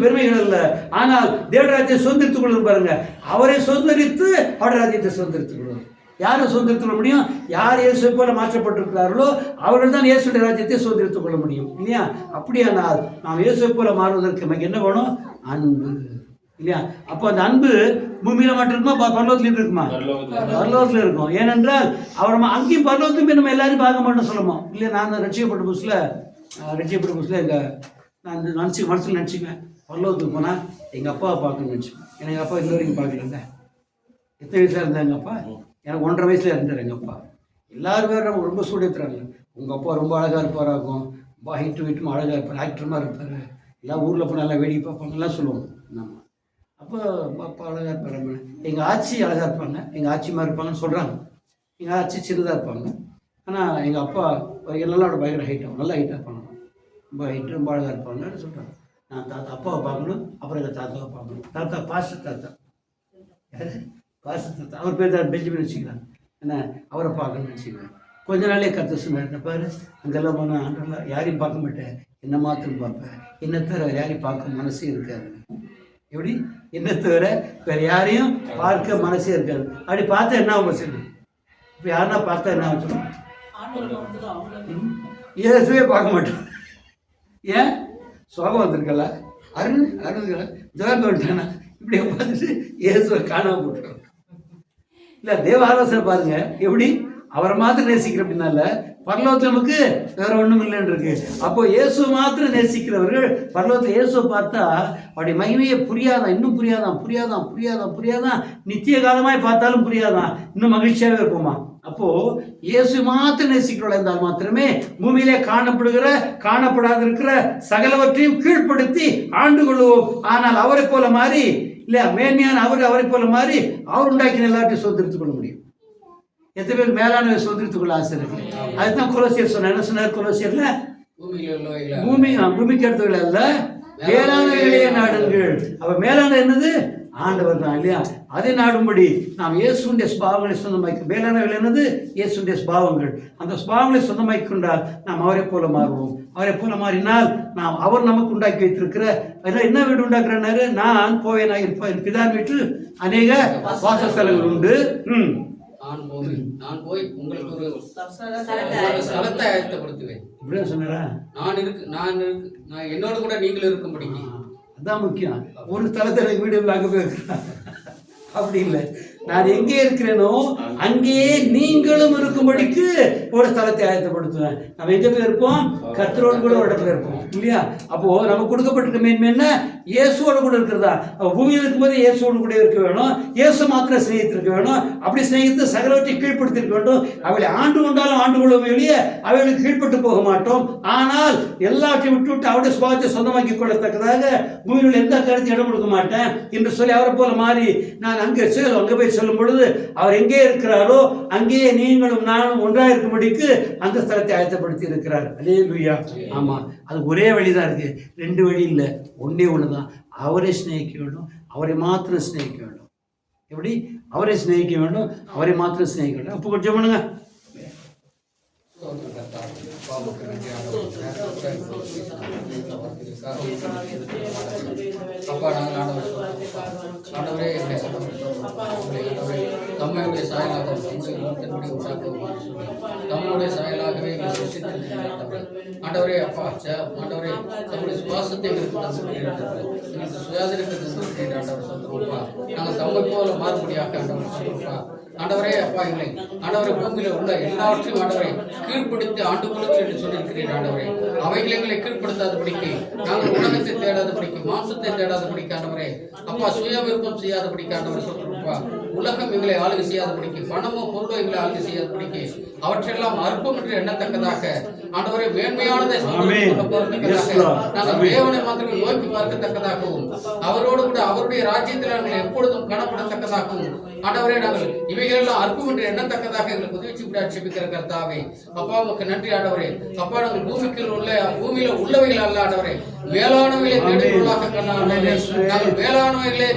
பெருமைகள் அல்ல. ஆனால் தேவராஜ்யத்தை சுதந்திரித்துக் கொள்ளும் பாருங்க. அவரை சுதந்திரித்து அவருடைய ராஜ்யத்தை சுதந்திரித்துக் கொள்ளும். யாரை சுதந்திரித்துக் கொள்ள முடியும்? யார் இயேசுவை போல மாற்றப்பட்டிருக்கிறார்களோ அவர்கள் தான் இயேசுடைய ராஜ்யத்தை சுதந்திரித்துக் கொள்ள முடியும் இல்லையா? அப்படியானால் நாம் இயேசுவை போல மாறுவதற்கு நமக்கு என்ன வேணும்? அன்பு இல்லையா? அப்போ அந்த அன்பு பூமியில மட்டும் இருக்குமா, பரலோகத்திலும் இருக்குமா? பரலோகத்தில் இருக்கும். ஏனென்றால் அவர் அங்கேயும் பரலோகத்தையும் நம்ம எல்லாரும் பார்க்க மாட்டோம் சொல்லணும் இல்லையா? நான் ரட்சிக்கப்பட்ட புதுசில் எங்கள் நான் மனசில் நினச்சிக்குவேன், பரலோகத்துக்கு போனால் எங்கள் அப்பாவை பார்க்கணும்னு நினச்சிக்குவேன். ஏன்னா எங்கள் அப்பா இன்ன வரைக்கும் பார்க்கலங்க. எத்தனை வயசில் இருந்தா எங்கள் அப்பா? எனக்கு 1.5 வயசில் இருந்தார் எங்கள் அப்பா. எல்லாரும் பேர் நம்ம ரொம்ப சூடித்துறாங்க. உங்கள் அப்பா ரொம்ப அழகாக இருப்பாராகும், ரொம்ப ஹைட்டும் அழகாக இருப்பார், ஆக்டர் மாதிரி இருப்பார், எல்லாம் ஊரில் போய் நல்லா வேடிக்கை பார்ப்பாங்கலாம் சொல்லுவோம் நம்ம. அப்போ அப்பா அழகாக இருப்பாங்க. எங்கள் ஆட்சி அழகாக இருப்பாங்க, எங்கள் ஆட்சி மாதிரி இருப்பாங்கன்னு சொல்கிறாங்க. எங்கள் ஆட்சி சின்னதாக இருப்பாங்க, ஆனால் எங்கள் அப்பா எல்லாரோட பயங்கர ஹைட்டாகும், நல்லா ஹைட்டாக இருப்பாங்க, ரொம்ப ஹைட்டு ரொம்ப அழகாக இருப்பாங்கன்னு சொல்கிறாங்க. நான் அப்பாவை பார்க்கணும், அப்புறம் எங்கள் தாத்தாவை பார்க்கணும். தாத்தா பாஸ்டர் தாத்தா, யார்? பாஸ்டர் தாத்தா. அவர் பேர் தான் பெஞ்சமின் வச்சுக்கலாம். என்ன, அவரை பார்க்கணும்னு வச்சுக்கிறேன். கொஞ்ச நாளே கற்று சொன்னார், பாரு அங்கெல்லாம் போனால் ஆண்டெல்லாம் யாரையும் பார்க்க மாட்டேன், என்ன மாத்திரம் பார்ப்பேன், என்ன தவிர யாரையும் பார்க்க மனசே இருக்காது. எப்படி? என்ன தவிர வேறு யாரையும் பார்க்க மனசே இருக்காது. அப்படி பார்த்தா என்ன ஆகும் சொல்லு? இப்போ யாருன்னா பார்த்தா என்ன ஆகும்? இயேசுவே பார்க்க மாட்டோம். ஏன்? சோகம் வந்திருக்கல, அருணுக்கல ஜோகம் வந்துட்டானா இப்படி பார்த்துட்டு இயேசுவை காணாம போட்டுருக்கோம். இல்லை, தேவ ஆலோசனை பாருங்க எப்படி அவரை மாத்திரம் நேசிக்கிற அப்படின்னால பரலோகத்தில் நமக்கு வேற ஒன்றும் இல்லைன்னு இருக்கு. அப்போ இயேசு மாத்திரம் நேசிக்கிறவர்கள் பரலோகத்தில் இயேசுவை பார்த்தா அவருடைய மகிமையை இன்னும் புரியாதான், நித்திய காலமாய் பார்த்தாலும் புரியாதான், இன்னும் மகிழ்ச்சியாகவே இருப்போமா. அப்போ இயேசு மாத்திரம் நேசிக்கிறவர்கள் இருந்தால் மாத்திரமே பூமியிலே காணப்படாது இருக்கிற சகலவற்றையும் கீழ்ப்படுத்தி ஆண்டு கொள்வோம். ஆனால் அவரை போல மாறி இல்லையா, மேன்மையான அவரை போல மாறி அவர் உண்டாக்கின எல்லாத்தையும் சுதந்திரித்துக் கொள்ள முடியும். எத்தனை பேர் மேலானவை சுதந்திரித்துக் கொள்ள ஆசை இருக்கு? அதுதான் கொலோசியர் சொன்னார். என்ன சொன்னார் கொலோசியர்ல? பூமிக்கு அடுத்தவர்கள் அல்ல, மேலானவைகளே நாடுங்கள். அப்ப மேலான என்னது? ஆண்டவர் தான் இல்லையா. அதை நாடும்படி நாம் இயேசுடைய ஸ்பாவங்களை சொந்தமாக்கி, மேலானவர்கள் என்னது? இயேசுடைய ஸ்பாவங்கள். அந்த ஸ்பாவங்களை சொந்தமாக்கி கொண்டால் நாம் அவரை போல மாறுவோம். அவரை போல மாறினால் நாம் அவர் நமக்கு உண்டாக்கி வைத்திருக்கிற என்ன வீடு உண்டாக்குறாரு? நான் போவேன் இருப்பேன், பிதான் வீட்டில் அநேக வாசஸ்தலங்கள் உண்டு. நான் போய் உங்களுக்கு ஒரு ஸ்தலத்தை ஆயத்தப்படுத்துவேன். இப்படியா சொன்னாரா? நான் என்னோட கூட நீங்களும் இருக்கும்படிக்கு. அதான் முக்கியம். ஒரு ஸ்தலத்தில் வீடு அங்கே போய் அப்படி இல்லை, நான் எங்கே இருக்கிறேனோ அங்கேயே நீங்களும் இருக்கும்படிக்கு ஒரு ஸ்தலத்தை ஆயத்தப்படுத்துவேன். நம்ம எங்க போய் இருப்போம்? கர்த்தரோடு கூட ஒரு இடத்துல இருப்போம் இல்லையா. அப்போ நமக்கு கொடுக்கப்பட்டிருக்க மேன்மை என்ன? இயேசுவோடு கூட இருக்கிறதா. பூமியில் இருக்கும்போது இயேசுவோடு கூட இருக்க வேணும். இயேசு மாத்திரம் சிநேகித்திருக்க வேணும். அப்படி சிநேகித்து சகலவற்றை கீழ்ப்படுத்திருக்க வேண்டும். அவளை ஆண்டு கொண்டாலும் ஆண்டு கொள்ளும் வெளியே அவளுக்கு கீழ்பட்டு போக மாட்டோம். ஆனால் எல்லாத்தையும் விட்டு அவருடைய சுபாவத்தை சொந்தமாக்கி கொள்ளத்தக்கதாக பூமியில் எந்த கருத்து இடம் கொடுக்க மாட்டேன் என்று சொல்லி அவரை போல மாறி நான் அங்கே போய் சொல்லும் பொழுது அவர் எங்கே இருக்கிறாரோ அங்கேயே நீங்களும் நானும் ஒன்றாக இருக்கும்படிக்கு அந்த ஸ்தலத்தை ஆயத்தப்படுத்தி இருக்கிறார். அல்லேலூயா. ஆமா, அது ஒரே வழிதான் இருக்கு, ரெண்டு வழி இல்லை, ஒன்னே ஒண்ணுதான். அவரை சிநேகிக்க வேண்டும், அவரை மாத்திரம் சிநேகிக்க வேண்டும். எப்படி? அவரை சிநேகிக்க வேண்டும், அவரை மாத்திரம் சிநேகிக்க வேண்டும். அப்போ கொஞ்சம் பண்ணுங்க. அப்பா, நாங்கள் ஆண்டவரே தம்முடைய சாயலாக தம்முடைய சாயலாகவே ஆண்டவரே அப்பா ஆண்டவரே தம்முடைய சுவாசத்தை எங்களுக்கு சுயாதீனத்தை ஆண்டவர் சொல்லுவோம்ப்பா. நாங்கள் தம்மை போல மாறுபடியாக ஆண்டவர் சொல்லுவோம்ப்பா. ஆண்டவரே அப்பா எங்களை ஆண்டவரை பூமியில உள்ள எல்லாவற்றையும் ஆண்டவரை கீழ்ப்படுத்தி ஆண்டு கொள்ளுங்கள் என்று சொல்லியிருக்கிறீர். ஆண்டவரே அவைகளை எங்களை கீழ்ப்படுத்தாதபடிக்கு, நாங்கள் உலகத்தை தேடாதபடிக்கு, மாம்சத்தை தேடாதபடிக்கு ஆண்டவரே அப்பா சுய விருப்பம் செய்யாதபடிக்கு ஆண்டவர் சொல்றோம்ப்பா. உலகம் எங்களை ஆளுகை செய்யாதபடிக்கு, பணமோ பொருளோ எங்களை ஆளுகை செய்யாதபடிக்கு, அவற்றெல்லாம் அற்பம் என்று எண்ணத்தக்கதாக ஆண்டவரை மேன்மையானதை நாங்கள் தேவனை மாத்திரம் நோக்கி பார்க்கத்தக்கதாகவும் அவரோடு கூட அவருடைய ராஜ்யத்தில் நாங்கள் எப்பொழுதும் காணப்படத்தக்கதாகவும் ஆண்டவரே நாங்கள் இவைகளெல்லாம் அற்பம் என்று எண்ணத்தக்கதாக எங்களுக்கு உதவி செபிக்கிற கர்த்தாவே அப்பா உமக்கு நன்றி. ஆண்டவரே அப்பா நாங்கள் பூமியில உள்ளவைகள் அல்ல ஆண்டவரே, மேலானவைகளை தேடுகிறவர்களாக நாங்கள் மேலானவைகளே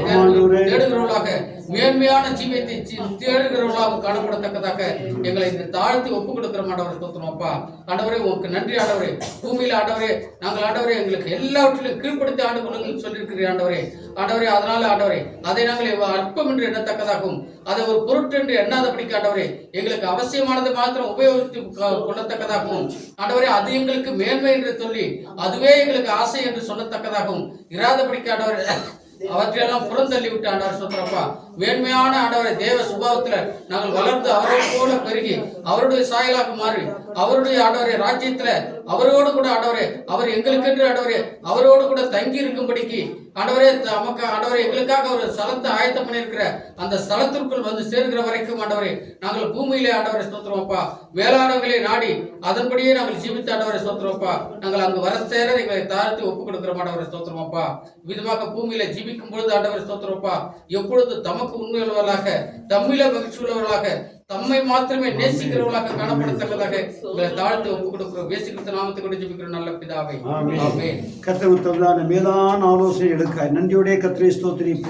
தேடுகிறவர்களாக மேன்மையான ஜீவியத்தை தேடுகிறவர்களாக காணப்படத்தக்கதாக எங்களை தாழ்த்தி ஒப்புக் கொடுக்கிற ஆண்டவரை ஸ்தோத்திரம் அப்பா. ஆண்டவரே உமக்கு நன்றி. ஆண்டவரே பூமியில ஆண்டவரே நாங்கள் ஆண்டவரே எங்களுக்கு எல்லாவற்றிலும் கீழ்ப்படுத்தி ஆண்டு கொள்ளுங்கள் சொல்லியிருக்கிறீர் ஆண்டவரே. ஆண்டவரே அதனால ஆண்டவரே அதை நாங்கள் அற்பம் என்று எண்ணத்தக்கதாகவும் அதை ஒரு பொருட்டு என்று எண்ணாதபடிக்கு ஆண்டவரே எங்களுக்கு அவசியமானது மாத்திரம் உபயோகித்து கொள்ளத்தக்கதாகவும் ஆண்டவரே அது எங்களுக்கு மேன்மை என்று சொல்லி அதுவே எங்களுக்கு ஆசை என்று சொல்லத்தக்கதாகவும் இராதபடிக்கு ஆண்டவரே அவற்றையெல்லாம் புறந்தள்ளி விட்டு ஆண்டவர் சொல்றப்பா மேன்மையான ஆண்டவரை தேவ சுபாவத்துல நாங்கள் வளர்ந்து அவரை போல பெருகி அவருடைய சாயலாக மாறி அவருடைய ஆண்டவரை ராஜ்யத்துல அவரோடு கூட ஆண்டவரே அவர் எங்களுக்கென்று ஆண்டவரே அவரோடு கூட தங்கி இருக்கும்படிக்கு ஆண்டவரே நமக்கு ஆண்டவரே எங்களுக்காக ஒரு ஸ்தலத்தை ஆயத்தம் பண்ணியிருக்கிற அந்த ஸ்தலத்திற்குள் வந்து சேர்கிற வரைக்கும் ஆண்டவரே நாங்கள் பூமியிலே ஆண்டவரை ஸ்தோத்திரமப்பா மேலானவர்களை நாடி அதன்படியே நாங்கள் ஜீவித்த ஆண்டவரை ஸ்தோத்திரமப்பா நாங்கள் அங்கு வர சேர எங்களை தாழ்த்தி ஒப்புக் கொடுக்கிற ஆண்டவரை ஸ்தோத்திரமப்பா. விதமாக பூமியில ஜீவிக்கும் பொழுது ஆண்டவரை ஸ்தோத்திரமப்பா எப்பொழுது தமக்கு உண்மை உள்ளவர்களாக தம்மில மகிழ்ச்சி உள்ளவர்களாக தம்மை மாத்திரமே நேசிக்கிறவர்களாக காணப்படத்தக்கதாக உங்களை தாழ்த்தி ஒப்புக் கொடுக்கிறோம். இயேசு நாமத்தை கொண்டு ஜெபிக்கிற நல்ல பிதாவே ஆமென். கர்த்தர் தந்தான மேலான ஆலோசனை எடுக்க நன்றியோட கர்த்தரை ஸ்தோத்திரம்.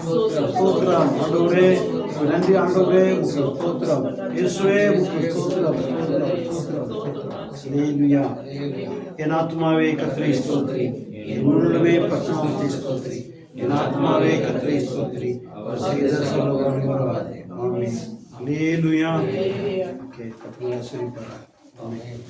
ஆண்டவரே நன்றி. ஆண்டவரே ஸ்தோத்திரம். இயேசுவே ஸ்தோத்திரம். ஹல்லேலூயா. என் ஆத்துமாவே கர்த்தரை ஸ்தோத்திரி, என் முழுமே பரிசுத்தத்தை ஸ்தோத்திரி. என் ஆத்துமாவே கர்த்தரை ஸ்தோத்திரி, அவர் செய்த சகல உபகாரங்களையும். ஆமென். Hallelujah. Okay, கர்த்தர் ஆசீர்வதிப்பாராக. ஆமென்.